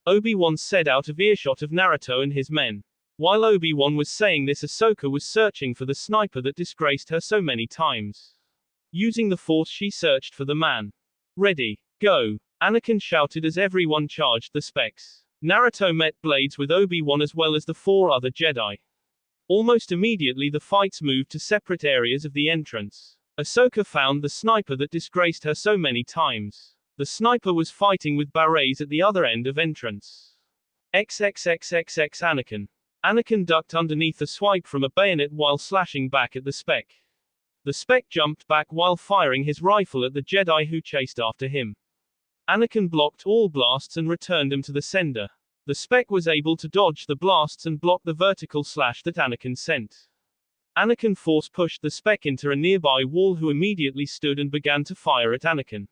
Obi-Wan said out of earshot of Naruto and his men. While Obi-Wan was saying this, Ahsoka was searching for the sniper that disgraced her so many times. Using the Force, she searched for the man. "Ready, go," Anakin shouted as everyone charged the specs. Naruto met blades with Obi-Wan as well as the 4 other Jedi. Almost immediately the fights moved to separate areas of the entrance. Ahsoka found the sniper that disgraced her so many times. The sniper was fighting with Barres at the other end of entrance. XXXXX Anakin. Anakin ducked underneath a swipe from a bayonet while slashing back at the spec. The spec jumped back while firing his rifle at the Jedi who chased after him. Anakin blocked all blasts and returned them to the sender. The spec was able to dodge the blasts and block the vertical slash that Anakin sent. Anakin force pushed the spec into a nearby wall who immediately stood and began to fire at Anakin.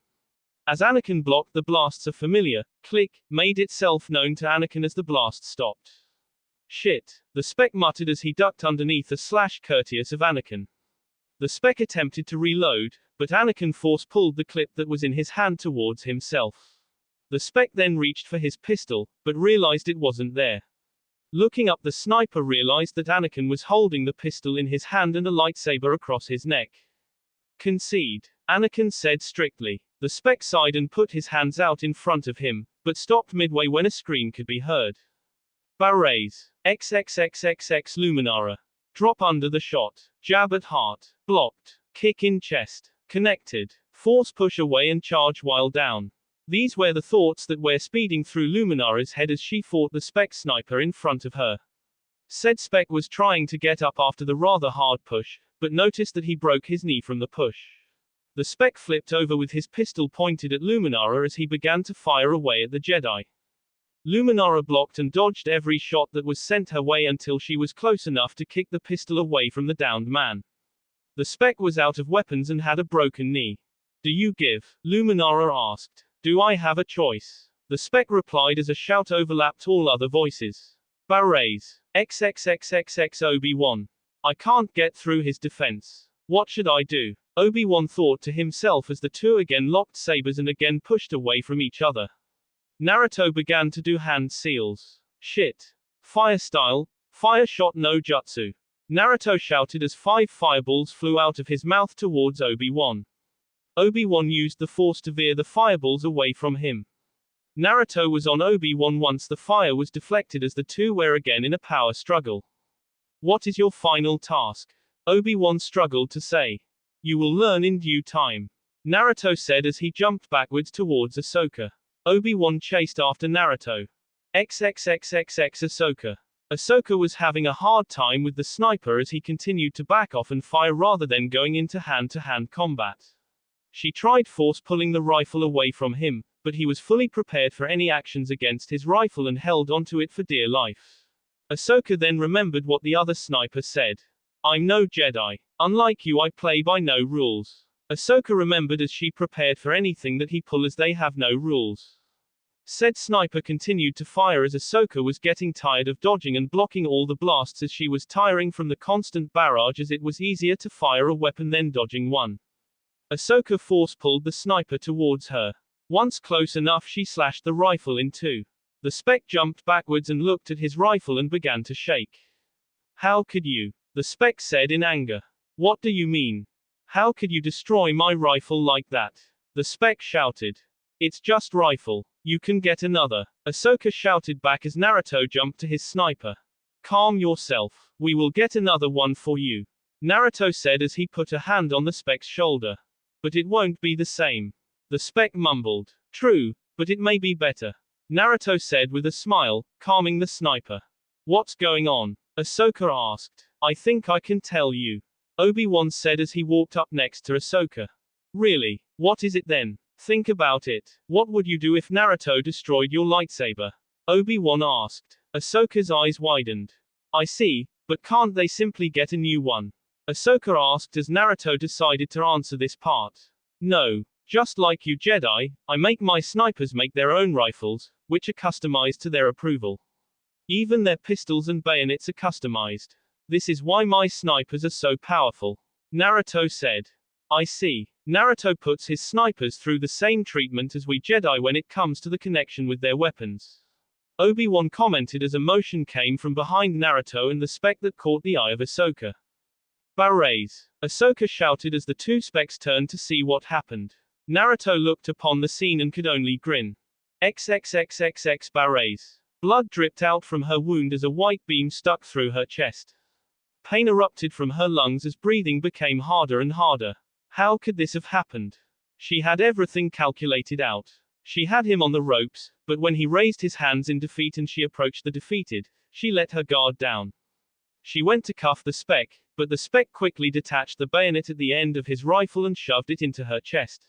As Anakin blocked the blasts, a familiar click made itself known to Anakin as the blast stopped. "Shit," the spec muttered as he ducked underneath a slash courteous of Anakin. The spec attempted to reload, but Anakin force pulled the clip that was in his hand towards himself. The spec then reached for his pistol, but realized it wasn't there. Looking up, the sniper realized that Anakin was holding the pistol in his hand and a lightsaber across his neck. "Concede," Anakin said strictly. The spec sighed and put his hands out in front of him, but stopped midway when a scream could be heard. Barres. XXXXX Luminara. Drop under the shot. Jab at heart. Blocked. Kick in chest. Connected. Force push away and charge while down. These were the thoughts that were speeding through Luminara's head as she fought the spec sniper in front of her. Said spec was trying to get up after the rather hard push, but noticed that he broke his knee from the push. The spec flipped over with his pistol pointed at Luminara as he began to fire away at the Jedi. Luminara blocked and dodged every shot that was sent her way until she was close enough to kick the pistol away from the downed man. The spec was out of weapons and had a broken knee. "Do you give?" Luminara asked. "Do I have a choice?" The spec replied as a shout overlapped all other voices. Barres. XXXXX Obi-Wan. "I can't get through his defense. What should I do?" Obi-Wan thought to himself as the two again locked sabers and again pushed away from each other. Naruto began to do hand seals. "Shit. Fire style. Fire shot no jutsu," Naruto shouted as 5 fireballs flew out of his mouth towards Obi-Wan. Obi-Wan used the Force to veer the fireballs away from him. Naruto was on Obi-Wan once the fire was deflected as the two were again in a power struggle. "What is your final task?" Obi-Wan struggled to say. "You will learn in due time," Naruto said as he jumped backwards towards Ahsoka. Obi-Wan chased after Naruto. XXXXX Ahsoka. Ahsoka was having a hard time with the sniper as he continued to back off and fire rather than going into hand-to-hand combat. She tried force pulling the rifle away from him, but he was fully prepared for any actions against his rifle and held onto it for dear life. Ahsoka then remembered what the other sniper said. I'm no Jedi. Unlike you, I play by no rules. Ahsoka remembered as she prepared for anything that he pull, as they have no rules. Said sniper continued to fire as Ahsoka was getting tired of dodging and blocking all the blasts, as she was tiring from the constant barrage, as it was easier to fire a weapon than dodging one. Ahsoka force-pulled the sniper towards her. Once close enough, she slashed the rifle in two. The spec jumped backwards and looked at his rifle and began to shake. How could you? The spec said in anger. What do you mean? How could you destroy my rifle like that? The spec shouted. It's just rifle. You can get another. Ahsoka shouted back as Naruto jumped to his sniper. Calm yourself. We will get another one for you. Naruto said as he put a hand on the spec's shoulder. But it won't be the same. The spec mumbled. True, but it may be better. Naruto said with a smile, calming the sniper. What's going on? Ahsoka asked. I think I can tell you. Obi-Wan said as he walked up next to Ahsoka. Really? What is it then? Think about it. What would you do if Naruto destroyed your lightsaber? Obi-Wan asked. Ahsoka's eyes widened. I see, but can't they simply get a new one? Ahsoka asked as Naruto decided to answer this part. No. Just like you Jedi, I make my snipers make their own rifles, which are customized to their approval. Even their pistols and bayonets are customized. This is why my snipers are so powerful. Naruto said. I see. Naruto puts his snipers through the same treatment as we Jedi when it comes to the connection with their weapons. Obi-Wan commented as a motion came from behind Naruto and the spec that caught the eye of Ahsoka. Barrays. Ahsoka shouted as the two specs turned to see what happened. Naruto looked upon the scene and could only grin. XXXXX Barrays. Blood dripped out from her wound as a white beam stuck through her chest. Pain erupted from her lungs as breathing became harder and harder. How could this have happened? She had everything calculated out. She had him on the ropes, but when he raised his hands in defeat and she approached the defeated, she let her guard down. She went to cuff the spec, but the spec quickly detached the bayonet at the end of his rifle and shoved it into her chest.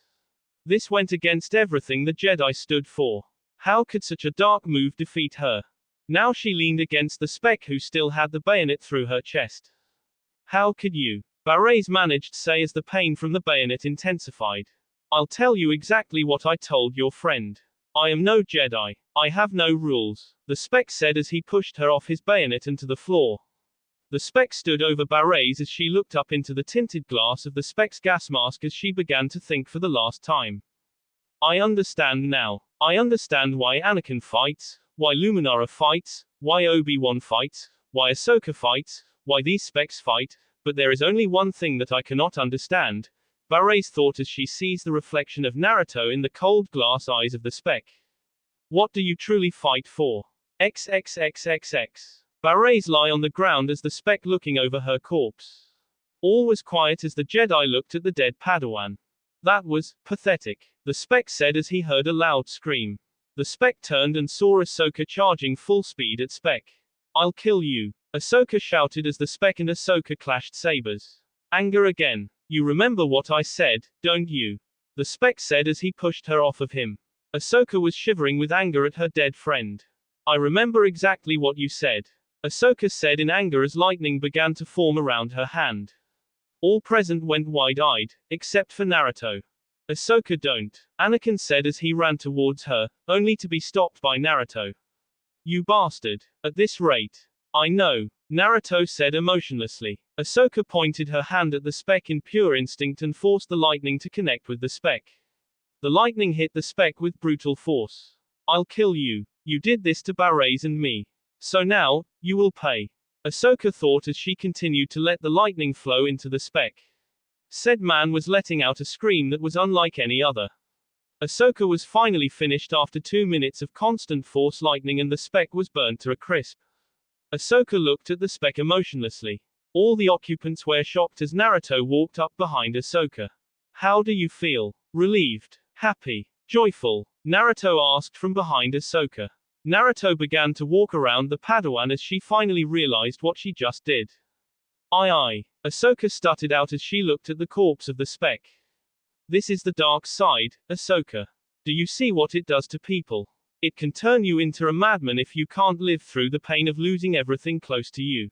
This went against everything the Jedi stood for. How could such a dark move defeat her? Now she leaned against the spec who still had the bayonet through her chest. How could you? Barrays managed to say as the pain from the bayonet intensified. I'll tell you exactly what I told your friend. I am no Jedi. I have no rules, the spec said as he pushed her off his bayonet and to the floor. The spec stood over Barrays as she looked up into the tinted glass of the spec's gas mask as she began to think for the last time. I understand now. I understand why Anakin fights, why Luminara fights, why Obi-Wan fights, why Ahsoka fights, why these specs fight, but there is only one thing that I cannot understand, Barrays thought as she sees the reflection of Naruto in the cold glass eyes of the spec. What do you truly fight for? XXXXX. Barrays lie on the ground as the spec looking over her corpse. All was quiet as the Jedi looked at the dead Padawan. That was pathetic, the spec said as he heard a loud scream. The spec turned and saw Ahsoka charging full speed at spec. I'll kill you. Ahsoka shouted as the spec and Ahsoka clashed sabers. Anger again. You remember what I said, don't you? The spec said as he pushed her off of him. Ahsoka was shivering with anger at her dead friend. I remember exactly what you said. Ahsoka said in anger as lightning began to form around her hand. All present went wide-eyed, except for Naruto. Ahsoka don't. Anakin said as he ran towards her, only to be stopped by Naruto. You bastard. At this rate. I know, Naruto said emotionlessly. Ahsoka pointed her hand at the spec in pure instinct and forced the lightning to connect with the spec. The lightning hit the spec with brutal force. I'll kill you. You did this to Barrays and me. So now, you will pay. Ahsoka thought as she continued to let the lightning flow into the spec. Said man was letting out a scream that was unlike any other. Ahsoka was finally finished after 2 minutes of constant force lightning and the spec was burnt to a crisp. Ahsoka looked at the spec emotionlessly. All the occupants were shocked as Naruto walked up behind Ahsoka. How do you feel? Relieved? Happy? Joyful? Naruto asked from behind Ahsoka. Naruto began to walk around the Padawan as she finally realized what she just did. Aye. Ahsoka stuttered out as she looked at the corpse of the spec. This is the dark side, Ahsoka. Do you see what it does to people? It can turn you into a madman if you can't live through the pain of losing everything close to you.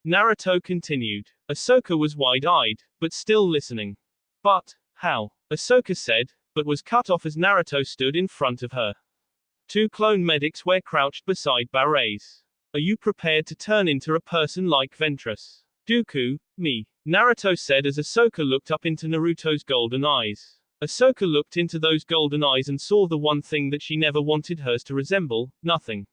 Naruto continued. Ahsoka was wide-eyed, but still listening. But, how? Ahsoka said, but was cut off as Naruto stood in front of her. Two clone medics were crouched beside Barres. Are you prepared to turn into a person like Ventress? Dooku, me. Naruto said as Ahsoka looked up into Naruto's golden eyes. Ahsoka looked into those golden eyes and saw the one thing that she never wanted hers to resemble, nothing.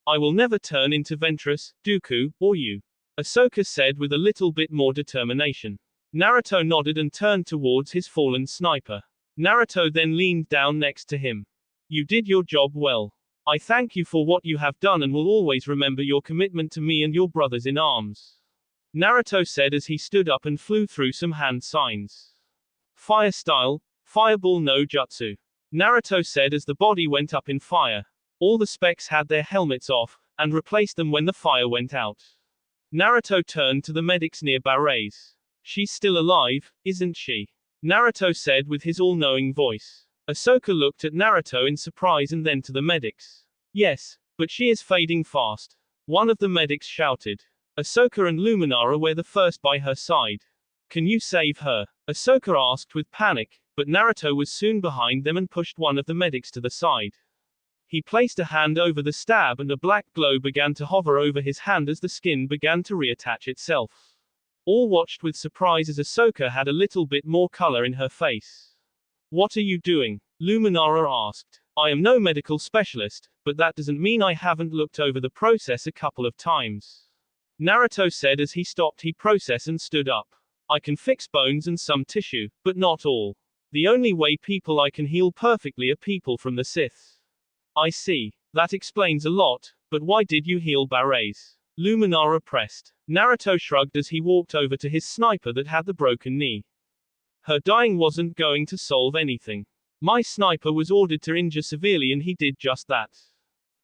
I will never turn into Ventress, Dooku, or you. Ahsoka said with a little bit more determination. Naruto nodded and turned towards his fallen sniper. Naruto then leaned down next to him. You did your job well. I thank you for what you have done and will always remember your commitment to me and your brothers in arms. Naruto said as he stood up and flew through some hand signs. Fire style, fireball no jutsu. Naruto said as the body went up in fire. All the specs had their helmets off, and replaced them when the fire went out. Naruto turned to the medics near Barres. She's still alive, isn't she? Naruto said with his all-knowing voice. Ahsoka looked at Naruto in surprise and then to the medics. Yes, but she is fading fast. One of the medics shouted. Ahsoka and Luminara were the first by her side. Can you save her? Ahsoka asked with panic, but Naruto was soon behind them and pushed one of the medics to the side. He placed a hand over the stab and a black glow began to hover over his hand as the skin began to reattach itself. All watched with surprise as Ahsoka had a little bit more color in her face. What are you doing? Luminara asked. I am no medical specialist, but that doesn't mean I haven't looked over the process a couple of times. Naruto said as he stopped his process and stood up. I can fix bones and some tissue, but not all. The only way people I can heal perfectly are people from the Sith. I see. That explains a lot, but why did you heal Barres? Luminara pressed. Naruto shrugged as he walked over to his sniper that had the broken knee. Her dying wasn't going to solve anything. My sniper was ordered to injure severely and he did just that.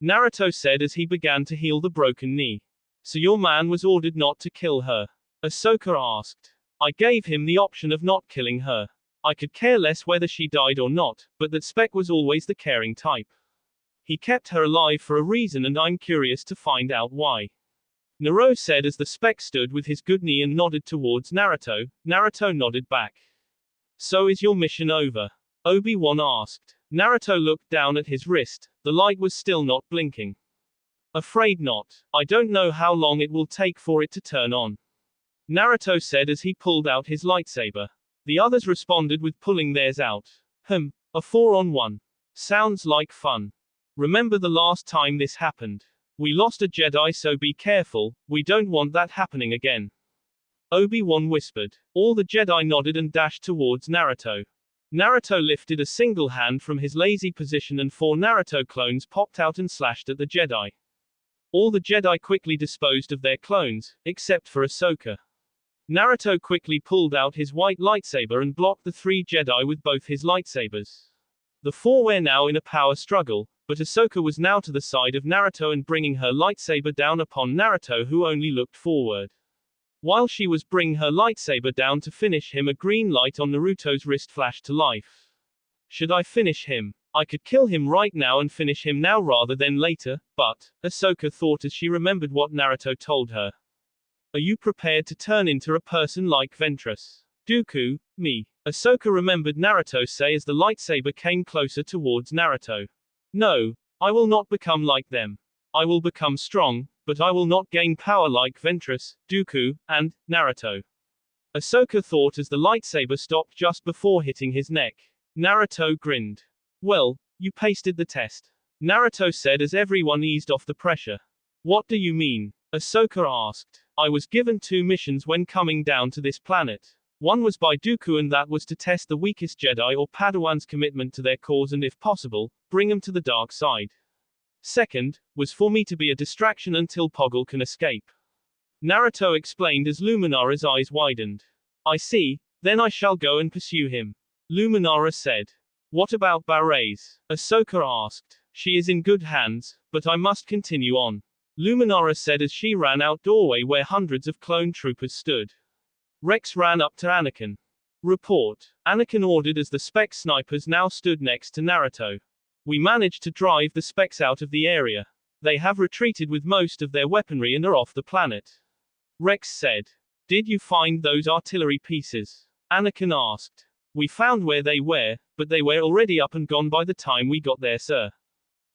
Naruto said as he began to heal the broken knee. So your man was ordered not to kill her? Ahsoka asked. I gave him the option of not killing her. I could care less whether she died or not, but that Spec was always the caring type. He kept her alive for a reason and I'm curious to find out why. Naruto said as the Spec stood with his good knee and nodded towards Naruto. Naruto nodded back. So is your mission over? Obi-Wan asked. Naruto looked down at his wrist. The light was still not blinking. Afraid not. I don't know how long it will take for it to turn on. Naruto said as he pulled out his lightsaber. The others responded with pulling theirs out. A 4-on-1. Sounds like fun. Remember the last time this happened? We lost a Jedi, so be careful, we don't want that happening again. Obi-Wan whispered. All the Jedi nodded and dashed towards Naruto. Naruto lifted a single hand from his lazy position and 4 Naruto clones popped out and slashed at the Jedi. All the Jedi quickly disposed of their clones, except for Ahsoka. Naruto quickly pulled out his white lightsaber and blocked the 3 Jedi with both his lightsabers. The 4 were now in a power struggle, but Ahsoka was now to the side of Naruto and bringing her lightsaber down upon Naruto, who only looked forward. While she was bringing her lightsaber down to finish him, a green light on Naruto's wrist flashed to life. Should I finish him? I could kill him right now and finish him now rather than later, but, Ahsoka thought as she remembered what Naruto told her. Are you prepared to turn into a person like Ventress? Dooku, me. Ahsoka remembered Naruto say as the lightsaber came closer towards Naruto. No, I will not become like them. I will become strong, but I will not gain power like Ventress, Dooku, and Naruto. Ahsoka thought as the lightsaber stopped just before hitting his neck. Naruto grinned. Well, you pasted the test. Naruto said as everyone eased off the pressure. What do you mean? Ahsoka asked. I was given 2 missions when coming down to this planet. One was by Dooku and that was to test the weakest Jedi or Padawan's commitment to their cause and if possible, bring them to the dark side. Second, was for me to be a distraction until Poggle can escape. Naruto explained as Luminara's eyes widened. I see, then I shall go and pursue him. Luminara said. What about Barres? Ahsoka asked. She is in good hands, but I must continue on. Luminara said as she ran out doorway where hundreds of clone troopers stood. Rex ran up to Anakin. Report. Anakin ordered as the spec snipers now stood next to Naruto. We managed to drive the specs out of the area. They have retreated with most of their weaponry and are off the planet. Rex said. Did you find those artillery pieces? Anakin asked. We found where they were, but they were already up and gone by the time we got there, sir.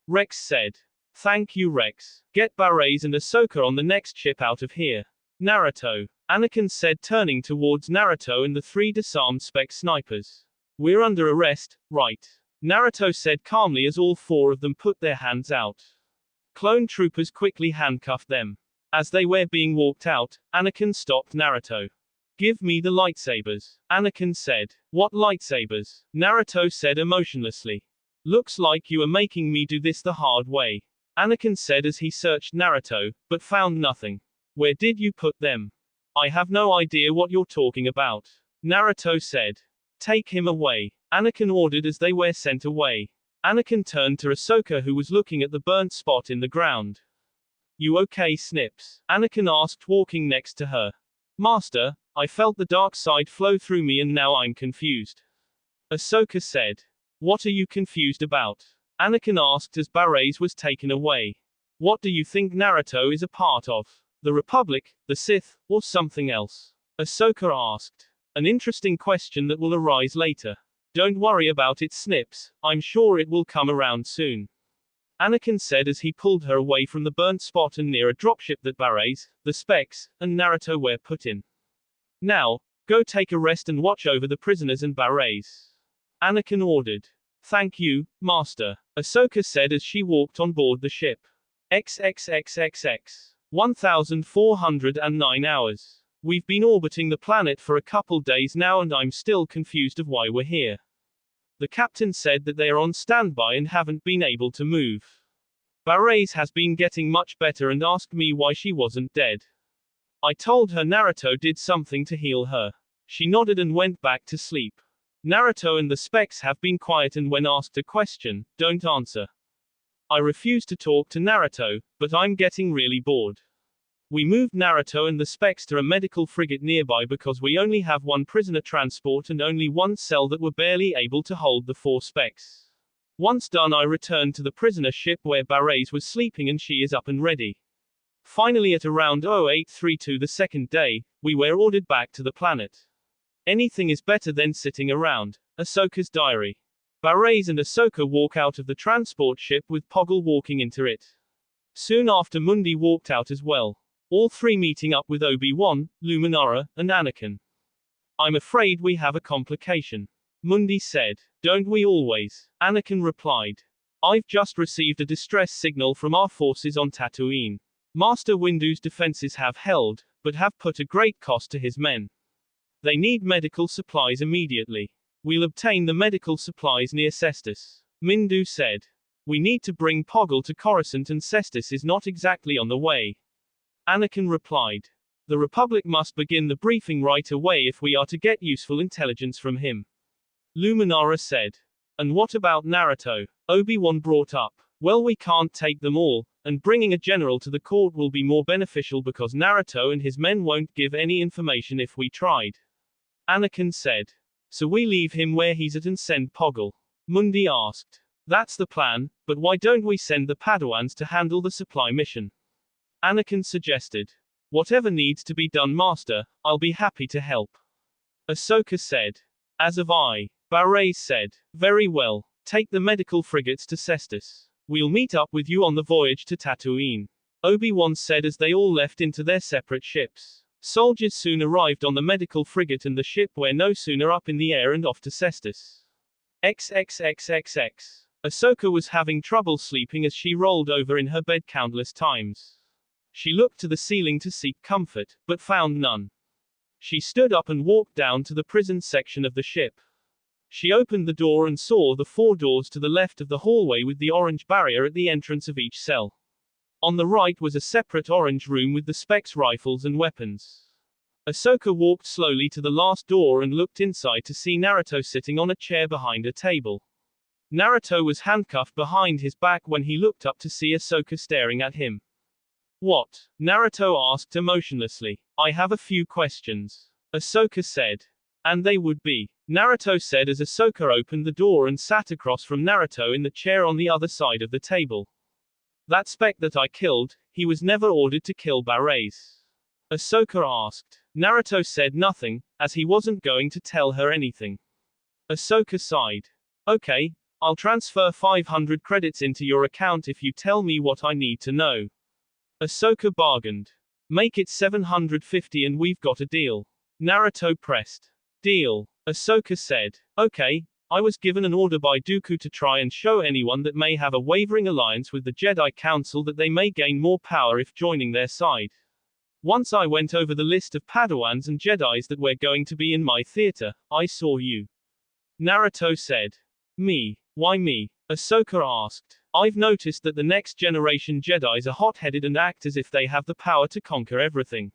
Rex said. Thank you, Rex. Get Barres and Ahsoka on the next ship out of here. Naruto. Anakin said, turning towards Naruto and the 3 disarmed spec snipers. We're under arrest, right? Naruto said calmly as all 4 of them put their hands out. Clone troopers quickly handcuffed them. As they were being walked out, Anakin stopped Naruto. Give me the lightsabers. Anakin said. What lightsabers? Naruto said emotionlessly. Looks like you are making me do this the hard way. Anakin said as he searched Naruto, but found nothing. Where did you put them? I have no idea what you're talking about. Naruto said. Take him away. Anakin ordered as they were sent away. Anakin turned to Ahsoka, who was looking at the burnt spot in the ground. You okay, Snips? Anakin asked, walking next to her. Master, I felt the dark side flow through me and now I'm confused. Ahsoka said. What are you confused about? Anakin asked as Barres was taken away. What do you think Naruto is a part of? The Republic, the Sith, or something else? Ahsoka asked. An interesting question that will arise later. Don't worry about it, Snips, I'm sure it will come around soon. Anakin said as he pulled her away from the burnt spot and near a dropship that Barres, the specs, and Naruto were put in. Now, go take a rest and watch over the prisoners and Barres. Anakin ordered. Thank you, Master, Ahsoka said as she walked on board the ship. XXXXX. 1409 hours. We've been orbiting the planet for a couple days now and I'm still confused of why we're here. The captain said that they are on standby and haven't been able to move. Barres has been getting much better and asked me why she wasn't dead. I told her Naruto did something to heal her. She nodded and went back to sleep. Naruto and the specs have been quiet and when asked a question, don't answer. I refuse to talk to Naruto, but I'm getting really bored. We moved Naruto and the specs to a medical frigate nearby because we only have 1 prisoner transport and only 1 cell that were barely able to hold the 4 specs. Once done, I returned to the prisoner ship where Barres was sleeping and she is up and ready. Finally, at around 0832 the second day, we were ordered back to the planet. Anything is better than sitting around. Ahsoka's diary. Barres and Ahsoka walk out of the transport ship with Poggle walking into it. Soon after, Mundi walked out as well. All 3 meeting up with Obi-Wan, Luminara, and Anakin. I'm afraid we have a complication. Mundi said. Don't we always? Anakin replied. I've just received a distress signal from our forces on Tatooine. Master Windu's defenses have held, but have put a great cost to his men. They need medical supplies immediately. We'll obtain the medical supplies near Cestus. Mindu said. We need to bring Poggle to Coruscant and Cestus is not exactly on the way. Anakin replied. The Republic must begin the briefing right away if we are to get useful intelligence from him. Luminara said. And what about Naruto? Obi-Wan brought up. Well, we can't take them all, and bringing a general to the court will be more beneficial because Naruto and his men won't give any information if we tried. Anakin said. So we leave him where he's at and send Poggle? Mundi asked. That's the plan, but why don't we send the Padawans to handle the supply mission? Anakin suggested. Whatever needs to be done, Master, I'll be happy to help. Ahsoka said. As have I. Barres said. Very well. Take the medical frigates to Cestus. We'll meet up with you on the voyage to Tatooine. Obi-Wan said as they all left into their separate ships. Soldiers soon arrived on the medical frigate and the ship were no sooner up in the air and off to Cestus. XXXXX. Ahsoka was having trouble sleeping as she rolled over in her bed countless times. She looked to the ceiling to seek comfort, but found none. She stood up and walked down to the prison section of the ship. She opened the door and saw the 4 doors to the left of the hallway with the orange barrier at the entrance of each cell. On the right was a separate orange room with the specs rifles and weapons. Ahsoka walked slowly to the last door and looked inside to see Naruto sitting on a chair behind a table. Naruto was handcuffed behind his back when he looked up to see Ahsoka staring at him. What? Naruto asked emotionlessly. I have a few questions. Ahsoka said. And they would be. Naruto said as Ahsoka opened the door and sat across from Naruto in the chair on the other side of the table. That spec that I killed, he was never ordered to kill Barres. Ahsoka asked. Naruto said nothing, as he wasn't going to tell her anything. Ahsoka sighed. Okay, I'll transfer 500 credits into your account if you tell me what I need to know. Ahsoka bargained. Make it 750 and we've got a deal. Naruto pressed. Deal. Ahsoka said. Okay, I was given an order by Dooku to try and show anyone that may have a wavering alliance with the Jedi Council that they may gain more power if joining their side. Once I went over the list of Padawans and Jedis that were going to be in my theater, I saw you. Naruto said. Me? Why me? Ahsoka asked. I've noticed that the next generation Jedis are hot-headed and act as if they have the power to conquer everything.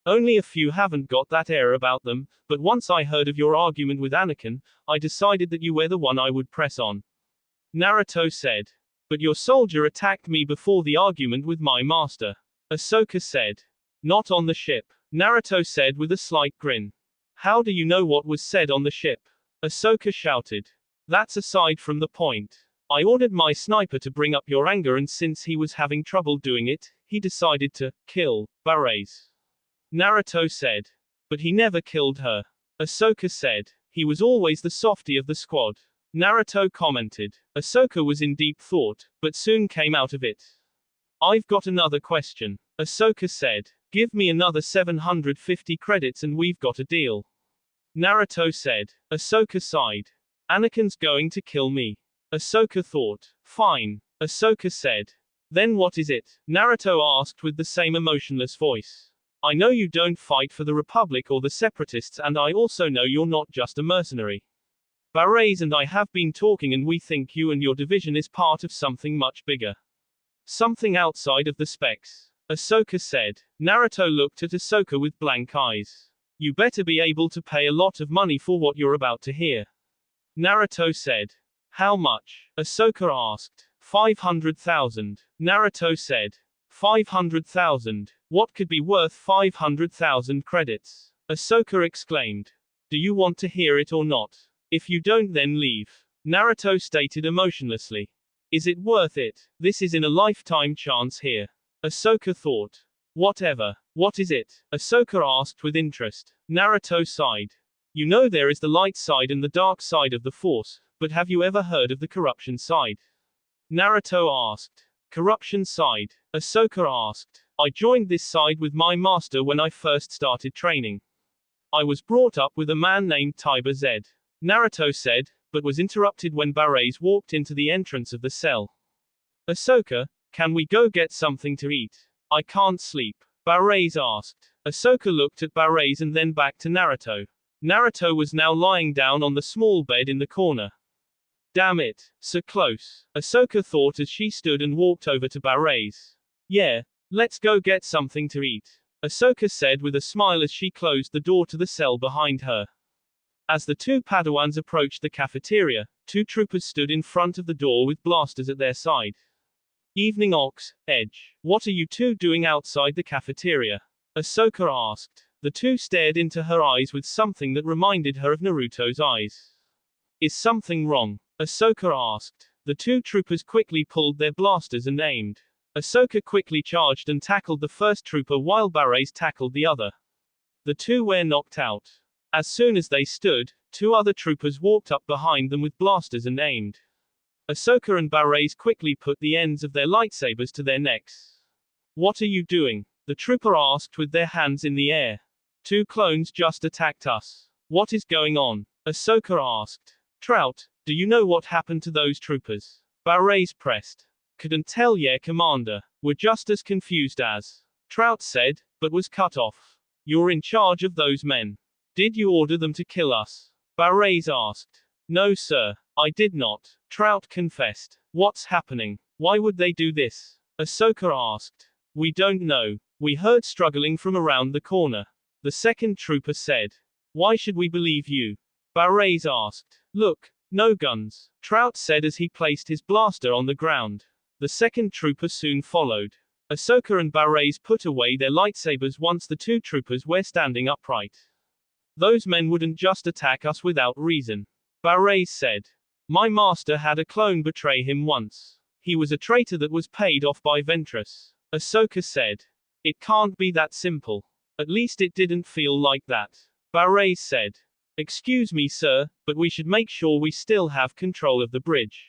Only a few haven't got that air about them, but once I heard of your argument with Anakin, I decided that you were the one I would press on. Naruto said. But your soldier attacked me before the argument with my master. Ahsoka said. Not on the ship. Naruto said with a slight grin. How do you know what was said on the ship? Ahsoka shouted. That's aside from the point. I ordered my sniper to bring up your anger, and since he was having trouble doing it, he decided to kill Barres. Naruto said. But he never killed her. Ahsoka said. He was always the softie of the squad. Naruto commented. Ahsoka was in deep thought, but soon came out of it. I've got another question. Ahsoka said. Give me another 750 credits and we've got a deal. Naruto said. Ahsoka sighed. Anakin's going to kill me. Ahsoka thought. Fine. Ahsoka said. Then what is it? Naruto asked with the same emotionless voice. I know you don't fight for the Republic or the Separatists, and I also know you're not just a mercenary. Barres and I have been talking, and we think you and your division is part of something much bigger. Something outside of the specs. Ahsoka said. Naruto looked at Ahsoka with blank eyes. You better be able to pay a lot of money for what you're about to hear. Naruto said. How much? Ahsoka asked. 500,000. Naruto said. 500,000. What could be worth 500,000 credits? Ahsoka exclaimed. Do you want to hear it or not? If you don't, then leave. Naruto stated emotionlessly. Is it worth it? This is in a lifetime chance here. Ahsoka thought. Whatever. What is it? Ahsoka asked with interest. Naruto sighed. You know there is the light side and the dark side of the Force, but have you ever heard of the corruption side? Naruto asked. Corruption side? Ahsoka asked. I joined this side with my master when I first started training. I was brought up with a man named Tiber Z. Naruto said, but was interrupted when Barres walked into the entrance of the cell. Ahsoka, can we go get something to eat? I can't sleep. Barres asked. Ahsoka looked at Barres and then back to Naruto. Naruto was now lying down on the small bed in the corner. Damn it, so close. Ahsoka thought as she stood and walked over to Barres. Yeah, let's go get something to eat. Ahsoka said with a smile as she closed the door to the cell behind her. As the two Padawans approached the cafeteria, two troopers stood in front of the door with blasters at their side. Evening Ox, Edge. What are you two doing outside the cafeteria? Ahsoka asked. The two stared into her eyes with something that reminded her of Naruto's eyes. Is something wrong? Ahsoka asked. The two troopers quickly pulled their blasters and aimed. Ahsoka quickly charged and tackled the first trooper while Barres tackled the other. The two were knocked out. As soon as they stood, two other troopers walked up behind them with blasters and aimed. Ahsoka and Barres quickly put the ends of their lightsabers to their necks. What are you doing? The trooper asked with their hands in the air. Two clones just attacked us. What is going on? Ahsoka asked. Trout, do you know what happened to those troopers? Barres pressed. Couldn't tell yet, Commander. We're just as confused as. Trout said, but was cut off. You're in charge of those men. Did you order them to kill us? Barres asked. No, sir, I did not. Trout confessed. What's happening? Why would they do this? Ahsoka asked. We don't know. We heard struggling from around the corner. The second trooper said. Why should we believe you? Barres asked. Look, no guns. Trout said as he placed his blaster on the ground. The second trooper soon followed. Ahsoka and Barres put away their lightsabers once the two troopers were standing upright. Those men wouldn't just attack us without reason. Barres said. My master had a clone betray him once. He was a traitor that was paid off by Ventress. Ahsoka said. It can't be that simple. At least it didn't feel like that. Barres said. Excuse me, sir, but we should make sure we still have control of the bridge.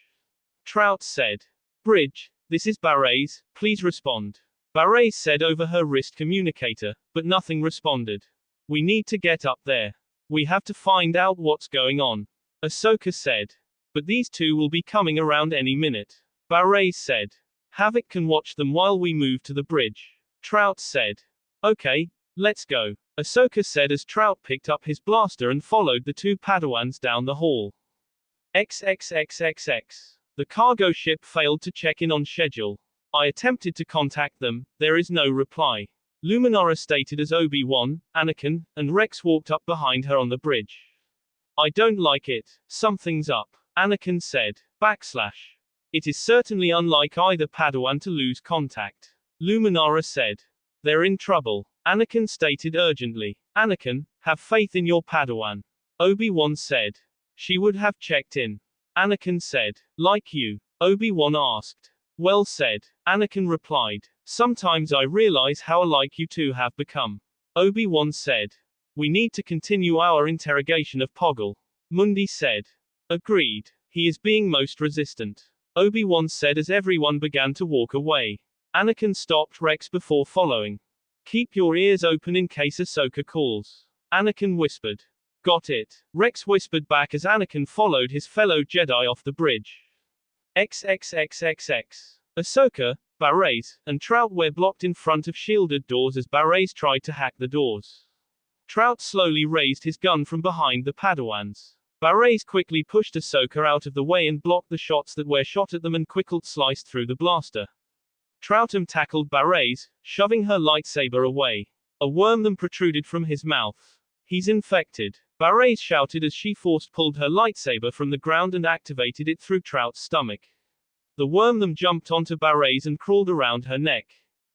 Trout said. Bridge, this is Barres, please respond. Barres said over her wrist communicator, but nothing responded. We need to get up there. We have to find out what's going on. Ahsoka said. But these two will be coming around any minute. Barres said. Havoc can watch them while we move to the bridge. Trout said. Okay, let's go. Ahsoka said as Trout picked up his blaster and followed the two Padawans down the hall. XXXXX. The cargo ship failed to check in on schedule. I attempted to contact them, there is no reply. Luminara stated as Obi-Wan, Anakin, and Rex walked up behind her on the bridge. I don't like it. Something's up. Anakin said. /. It is certainly unlike either Padawan to lose contact. Luminara said. They're in trouble. Anakin stated urgently. Anakin, have faith in your Padawan. Obi-Wan said. She would have checked in. Anakin said. Like you? Obi-Wan asked. Well said. Anakin replied. Sometimes I realize how alike you two have become. Obi-Wan said. We need to continue our interrogation of Poggle. Mundi said. Agreed. He is being most resistant. Obi-Wan said as everyone began to walk away. Anakin stopped Rex before following. Keep your ears open in case Ahsoka calls. Anakin whispered. Got it. Rex whispered back as Anakin followed his fellow Jedi off the bridge. XXXXX. Ahsoka, Barres, and Trout were blocked in front of shielded doors as Barres tried to hack the doors. Trout slowly raised his gun from behind the Padawans. Barres quickly pushed Ahsoka out of the way and blocked the shots that were shot at them and quickly sliced through the blaster. Trougham tackled Barres, shoving her lightsaber away. A worm protruded from his mouth. He's infected. Barres shouted as she pulled her lightsaber from the ground and activated it through Trout's stomach. The worm jumped onto Barres and crawled around her neck.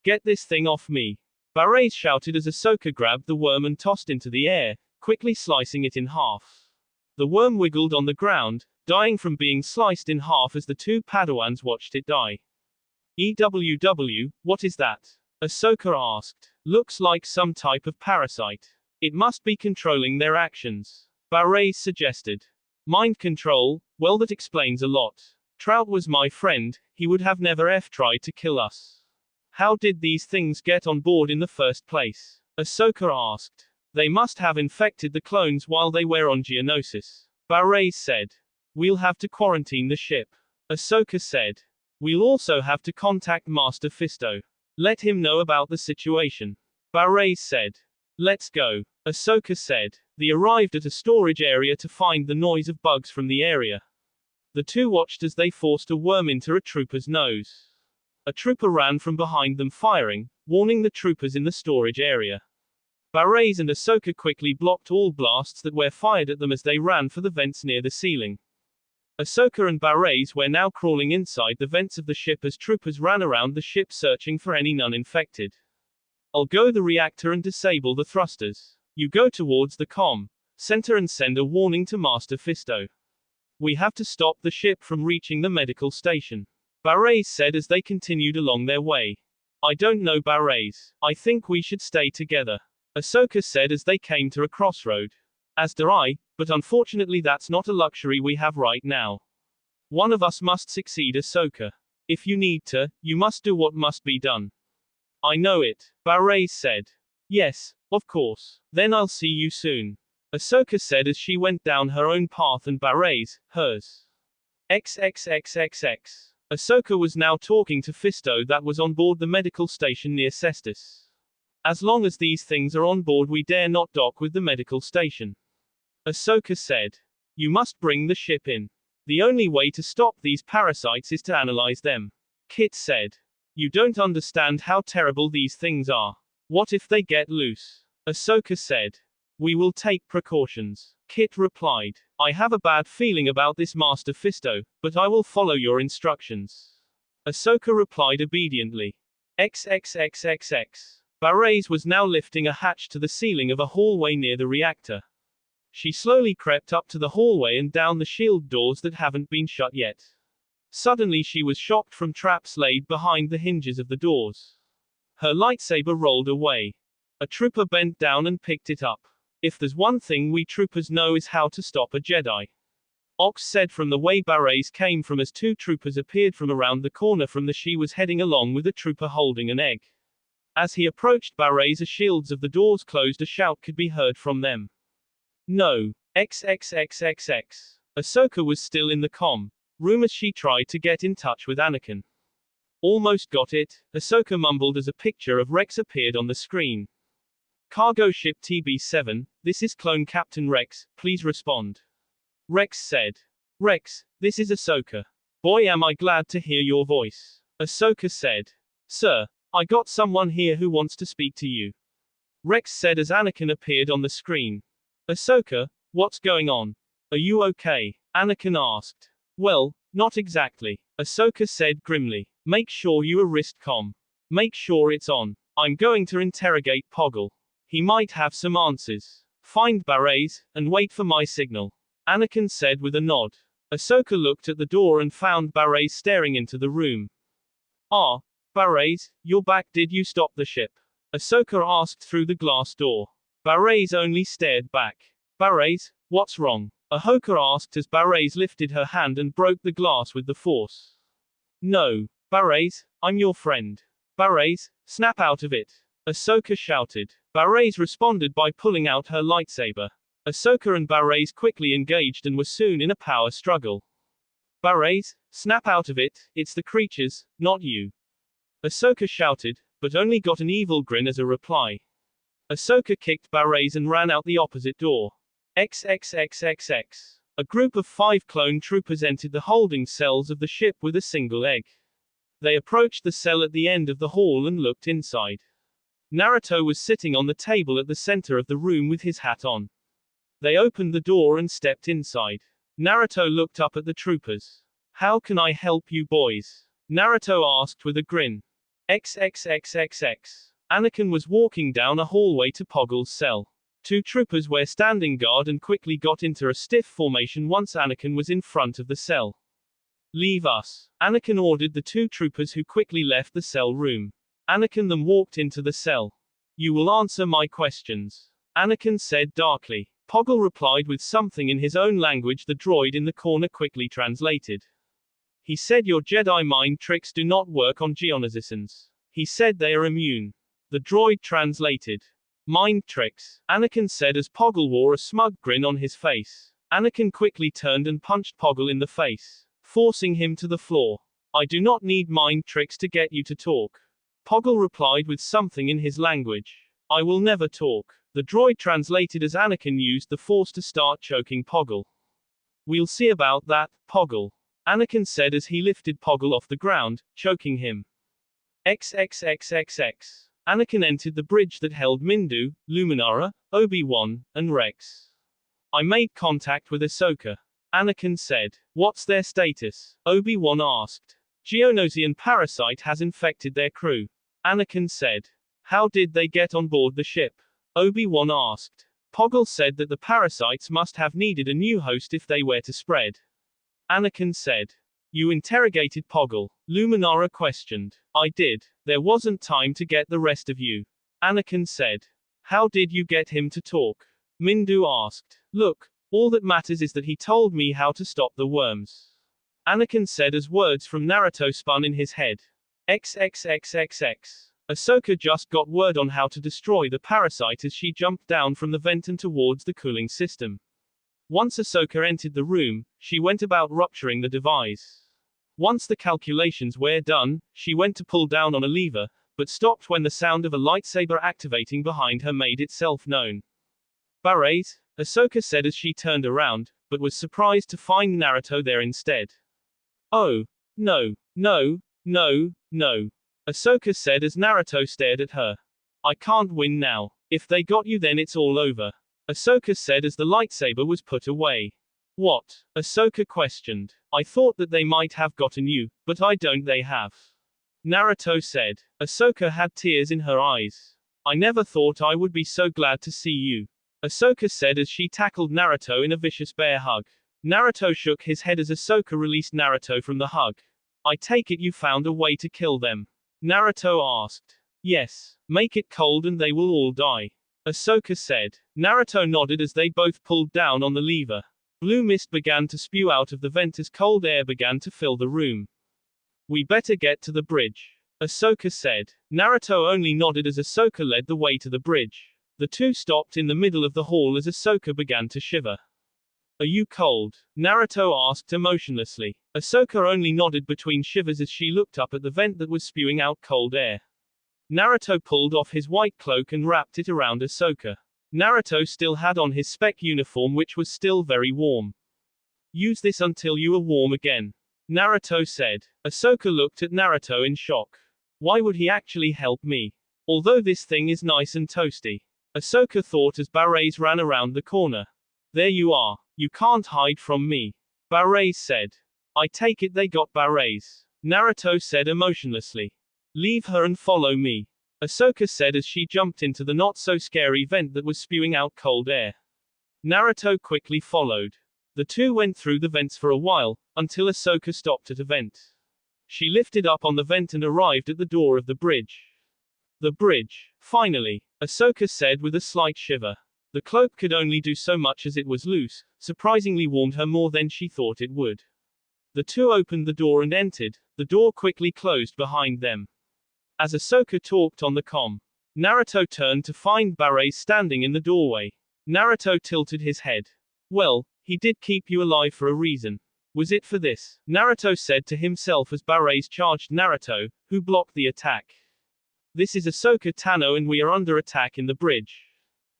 Get this thing off me. Barres shouted as Ahsoka grabbed the worm and tossed into the air, quickly slicing it in half. The worm wiggled on the ground, dying from being sliced in half as the two Padawans watched it die. What is that? Ahsoka asked. Looks like some type of parasite. It must be controlling their actions. Barres suggested. Mind control, well that explains a lot. Trout was my friend, he would have never tried to kill us. How did these things get on board in the first place? Ahsoka asked. They must have infected the clones while they were on Geonosis. Barres said. We'll have to quarantine the ship. Ahsoka said. We'll also have to contact Master Fisto. Let him know about the situation. Barres said. Let's go. Ahsoka said. They arrived at a storage area to find the noise of bugs from the area. The two watched as they forced a worm into a trooper's nose. A trooper ran from behind them firing, warning the troopers in the storage area. Barres and Ahsoka quickly blocked all blasts that were fired at them as they ran for the vents near the ceiling. Ahsoka and Barres were now crawling inside the vents of the ship as troopers ran around the ship searching for any non-infected. I'll go the reactor and disable the thrusters. You go towards the comm center and send a warning to Master Fisto. We have to stop the ship from reaching the medical station. Barres said as they continued along their way. I don't know, Barres. I think we should stay together. Ahsoka said as they came to a crossroad. As do I, but unfortunately that's not a luxury we have right now. One of us must succeed, Ahsoka. If you need to, you must do what must be done. I know it, Barres said. Yes, of course. Then I'll see you soon. Ahsoka said as she went down her own path and Barres, hers. XXXXX. Ahsoka was now talking to Fisto that was on board the medical station near Cestus. As long as these things are on board we dare not dock with the medical station. Ahsoka said. You must bring the ship in. The only way to stop these parasites is to analyze them. Kit said. You don't understand how terrible these things are. What if they get loose? Ahsoka said. We will take precautions. Kit replied. I have a bad feeling about this, Master Fisto, but I will follow your instructions. Ahsoka replied obediently. XXXXX. Barres was now lifting a hatch to the ceiling of a hallway near the reactor. She slowly crept up to the hallway and down the shield doors that haven't been shut yet. Suddenly she was shocked from traps laid behind the hinges of the doors. Her lightsaber rolled away. A trooper bent down and picked it up. If there's one thing we troopers know is how to stop a Jedi. Ox said from the way berets came from as two troopers appeared from around the corner from the she was heading along with a trooper holding an egg. As he approached berets as shields of the doors closed a shout could be heard from them. No. XXXXX. Ahsoka was still in the comm room as she tried to get in touch with Anakin. Almost got it, Ahsoka mumbled as a picture of Rex appeared on the screen. Cargo ship TB7, this is Clone Captain Rex, please respond. Rex said. Rex, this is Ahsoka. Boy am I glad to hear your voice. Ahsoka said. Sir, I got someone here who wants to speak to you. Rex said as Anakin appeared on the screen. Ahsoka, what's going on? Are you okay? Anakin asked. Well, not exactly. Ahsoka said grimly. Make sure you wrist comm. Make sure it's on. I'm going to interrogate Poggle. He might have some answers. Find berets, and wait for my signal. Anakin said with a nod. Ahsoka looked at the door and found berets staring into the room. Ah, berets, you're back. Did you stop the ship? Ahsoka asked through the glass door. Berets only stared back. Berets, what's wrong? Ahsoka asked as Berets lifted her hand and broke the glass with the force. No. Berets, I'm your friend. Berets, snap out of it. Ahsoka shouted. Berets responded by pulling out her lightsaber. Ahsoka and Berets quickly engaged and were soon in a power struggle. Berets, snap out of it, it's the creatures, not you. Ahsoka shouted, but only got an evil grin as a reply. Ahsoka kicked Berets and ran out the opposite door. XXXXX. A group of 5 clone troopers entered the holding cells of the ship with a single egg. They approached the cell at the end of the hall and looked inside. Naruto was sitting on the table at the center of the room with his hat on. They opened the door and stepped inside. Naruto looked up at the troopers. How can I help you boys? Naruto asked with a grin. XXXXX. Anakin was walking down a hallway to Poggle's cell. 2 troopers were standing guard and quickly got into a stiff formation once Anakin was in front of the cell. Leave us. Anakin ordered the 2 troopers who quickly left the cell room. Anakin then walked into the cell. You will answer my questions. Anakin said darkly. Poggle replied with something in his own language the droid in the corner quickly translated. He said your Jedi mind tricks do not work on Geonosians. He said they are immune. The droid translated. Mind tricks, Anakin said as Poggle wore a smug grin on his face. Anakin quickly turned and punched Poggle in the face, forcing him to the floor. I do not need mind tricks to get you to talk. Poggle replied with something in his language. I will never talk. The droid translated as Anakin used the force to start choking Poggle. We'll see about that, Poggle. Anakin said as he lifted Poggle off the ground, choking him. XXXXX. Anakin entered the bridge that held Mindu, Luminara, Obi-Wan, and Rex. I made contact with Ahsoka. Anakin said. What's their status? Obi-Wan asked. Geonosian parasite has infected their crew. Anakin said. How did they get on board the ship? Obi-Wan asked. Poggle said that the parasites must have needed a new host if they were to spread. Anakin said. You interrogated Poggle? Luminara questioned. I did. There wasn't time to get the rest of you. Anakin said. How did you get him to talk? Mindu asked. Look, all that matters is that he told me how to stop the worms. Anakin said as words from Naruto spun in his head. XXXXX. Ahsoka just got word on how to destroy the parasite as she jumped down from the vent and towards the cooling system. Once Ahsoka entered the room, she went about rupturing the device. Once the calculations were done, she went to pull down on a lever, but stopped when the sound of a lightsaber activating behind her made itself known. Berets, Ahsoka said as she turned around, but was surprised to find Naruto there instead. Oh. No. No. No. No. Ahsoka said as Naruto stared at her. I can't win now. If they got you then it's all over. Ahsoka said as the lightsaber was put away. What? Ahsoka questioned. I thought that they might have gotten you, but I don't they have. Naruto said. Ahsoka had tears in her eyes. I never thought I would be so glad to see you. Ahsoka said as she tackled Naruto in a vicious bear hug. Naruto shook his head as Ahsoka released Naruto from the hug. I take it you found a way to kill them? Naruto asked. Yes. Make it cold and they will all die. Ahsoka said. Naruto nodded as they both pulled down on the lever. Blue mist began to spew out of the vent as cold air began to fill the room. We better get to the bridge, Ahsoka said. Naruto only nodded as Ahsoka led the way to the bridge. The two stopped in the middle of the hall as Ahsoka began to shiver. Are you cold? Naruto asked emotionlessly. Ahsoka only nodded between shivers as she looked up at the vent that was spewing out cold air. Naruto pulled off his white cloak and wrapped it around Ahsoka. Naruto still had on his spec uniform which was still very warm. Use this until you are warm again, Naruto said. Ahsoka looked at Naruto in shock. Why would he actually help me? Although this thing is nice and toasty, Ahsoka thought as Barres ran around the corner. There you are. You can't hide from me, Barres said. I take it they got Barres, Naruto said emotionlessly. Leave her and follow me, Ahsoka said as she jumped into the not-so-scary vent that was spewing out cold air. Naruto quickly followed. The two went through the vents for a while, until Ahsoka stopped at a vent. She lifted up on the vent and arrived at the door of the bridge. The bridge, finally, Ahsoka said with a slight shiver. The cloak could only do so much as it was loose, surprisingly warmed her more than she thought it would. The two opened the door and entered, the door quickly closed behind them. As Ahsoka talked on the comm, Naruto turned to find Barres standing in the doorway. Naruto tilted his head. Well, he did keep you alive for a reason. Was it for this? Naruto said to himself as Barres charged Naruto, who blocked the attack. This is Ahsoka Tano and we are under attack in the bridge.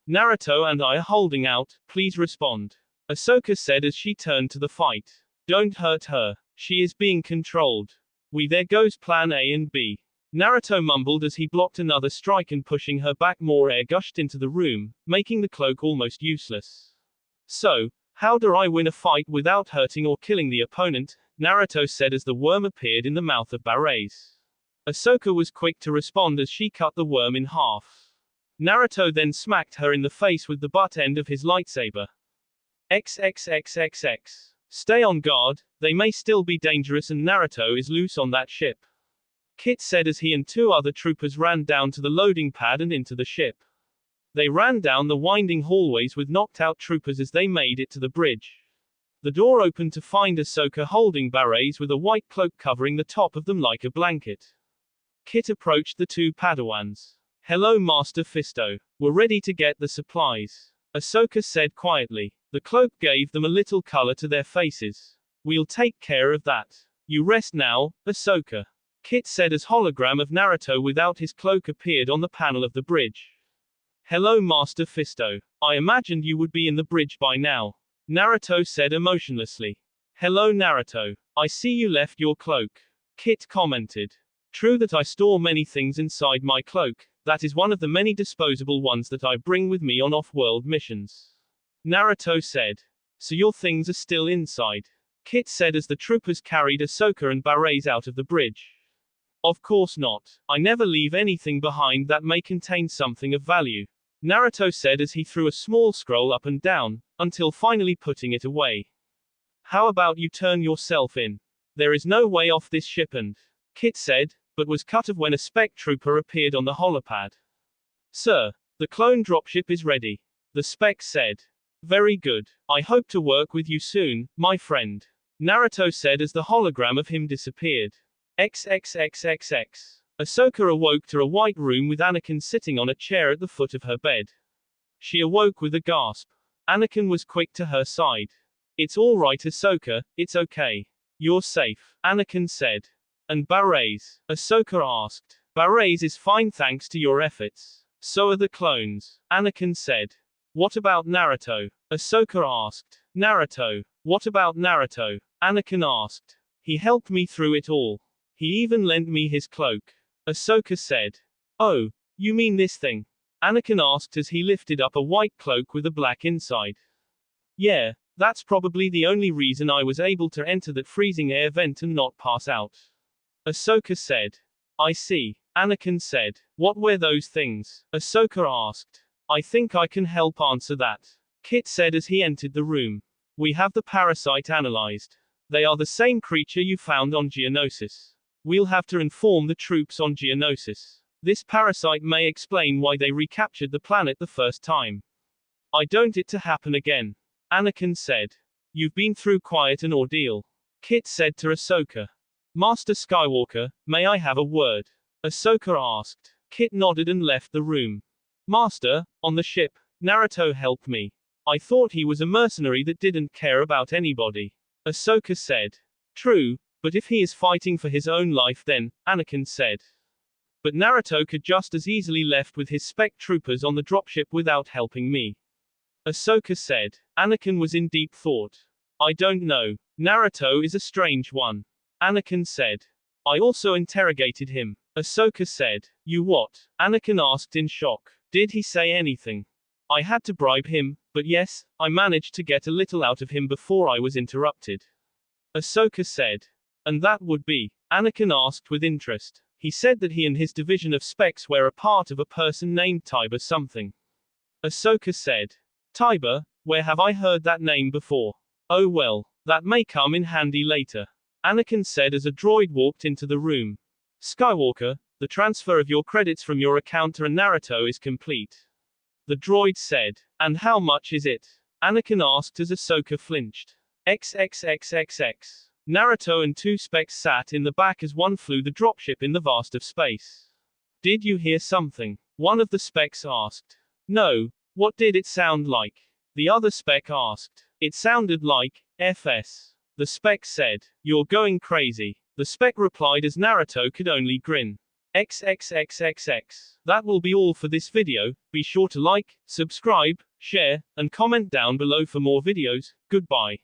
Naruto and I are holding out, please respond, Ahsoka said as she turned to the fight. Don't hurt her. She is being controlled. There goes plan A and B. Naruto mumbled as he blocked another strike and pushing her back more air gushed into the room, making the cloak almost useless. So, how do I win a fight without hurting or killing the opponent? Naruto said as the worm appeared in the mouth of Barres. Ahsoka was quick to respond as she cut the worm in half. Naruto then smacked her in the face with the butt end of his lightsaber. XXXXX. Stay on guard, they may still be dangerous and Naruto is loose on that ship, Kit said as he and two other troopers ran down to the loading pad and into the ship. They ran down the winding hallways with knocked-out troopers as they made it to the bridge. The door opened to find Ahsoka holding Barres with a white cloak covering the top of them like a blanket. Kit approached the two Padawans. Hello Master Fisto. We're ready to get the supplies, Ahsoka said quietly. The cloak gave them a little color to their faces. We'll take care of that. You rest now, Ahsoka, Kit said as hologram of Naruto without his cloak appeared on the panel of the bridge. Hello Master Fisto. I imagined you would be in the bridge by now, Naruto said emotionlessly. Hello Naruto. I see you left your cloak, Kit commented. True that I store many things inside my cloak, that is one of the many disposable ones that I bring with me on off-world missions, Naruto said. So your things are still inside, Kit said as the troopers carried Ahsoka and Barres out of the bridge. Of course not. I never leave anything behind that may contain something of value, Naruto said as he threw a small scroll up and down, until finally putting it away. How about you turn yourself in? There is no way off this ship and, Kit said, but was cut off when a spec trooper appeared on the holopad. Sir, the clone dropship is ready, the spec said. Very good. I hope to work with you soon, my friend, Naruto said as the hologram of him disappeared. XXXXX. Ahsoka awoke to a white room with Anakin sitting on a chair at the foot of her bed. She awoke with a gasp. Anakin was quick to her side. It's all right Ahsoka, it's okay. You're safe, Anakin said. And Barres? Ahsoka asked. Barres is fine thanks to your efforts. So are the clones, Anakin said. What about Naruto? Ahsoka asked. Naruto? What about Naruto? Anakin asked. He helped me through it all. He even lent me his cloak, Ahsoka said. Oh, you mean this thing? Anakin asked as he lifted up a white cloak with a black inside. Yeah, that's probably the only reason I was able to enter that freezing air vent and not pass out, Ahsoka said. I see, Anakin said. What were those things? Ahsoka asked. I think I can help answer that, Kit said as he entered the room. We have the parasite analyzed. They are the same creature you found on Geonosis. We'll have to inform the troops on Geonosis. This parasite may explain why they recaptured the planet the first time. I don't want it to happen again, Anakin said. You've been through quite an ordeal, Kit said to Ahsoka. Master Skywalker, may I have a word? Ahsoka asked. Kit nodded and left the room. Master, on the ship, Naruto helped me. I thought he was a mercenary that didn't care about anybody, Ahsoka said. True, but if he is fighting for his own life then, Anakin said. But Naruto could just as easily left with his spec troopers on the dropship without helping me, Ahsoka said. Anakin was in deep thought. I don't know. Naruto is a strange one, Anakin said. I also interrogated him, Ahsoka said. You what? Anakin asked in shock. Did he say anything? I had to bribe him, but yes, I managed to get a little out of him before I was interrupted, Ahsoka said. And that would be? Anakin asked with interest. He said that he and his division of specs were a part of a person named Tiber something, Ahsoka said. Tiber, where have I heard that name before? Oh well, that may come in handy later, Anakin said as a droid walked into the room. Skywalker, the transfer of your credits from your account to Naruto is complete, the droid said. And how much is it? Anakin asked as Ahsoka flinched. XXXXX. Naruto and two specs sat in the back as one flew the dropship in the vast of space. Did you hear something? One of the specs asked. No, what did it sound like? The other spec asked. It sounded like, FS. The spec said. You're going crazy. The spec replied as Naruto could only grin. XXXXX. That will be all for this video. Be sure to like, subscribe, share, and comment down below for more videos. Goodbye.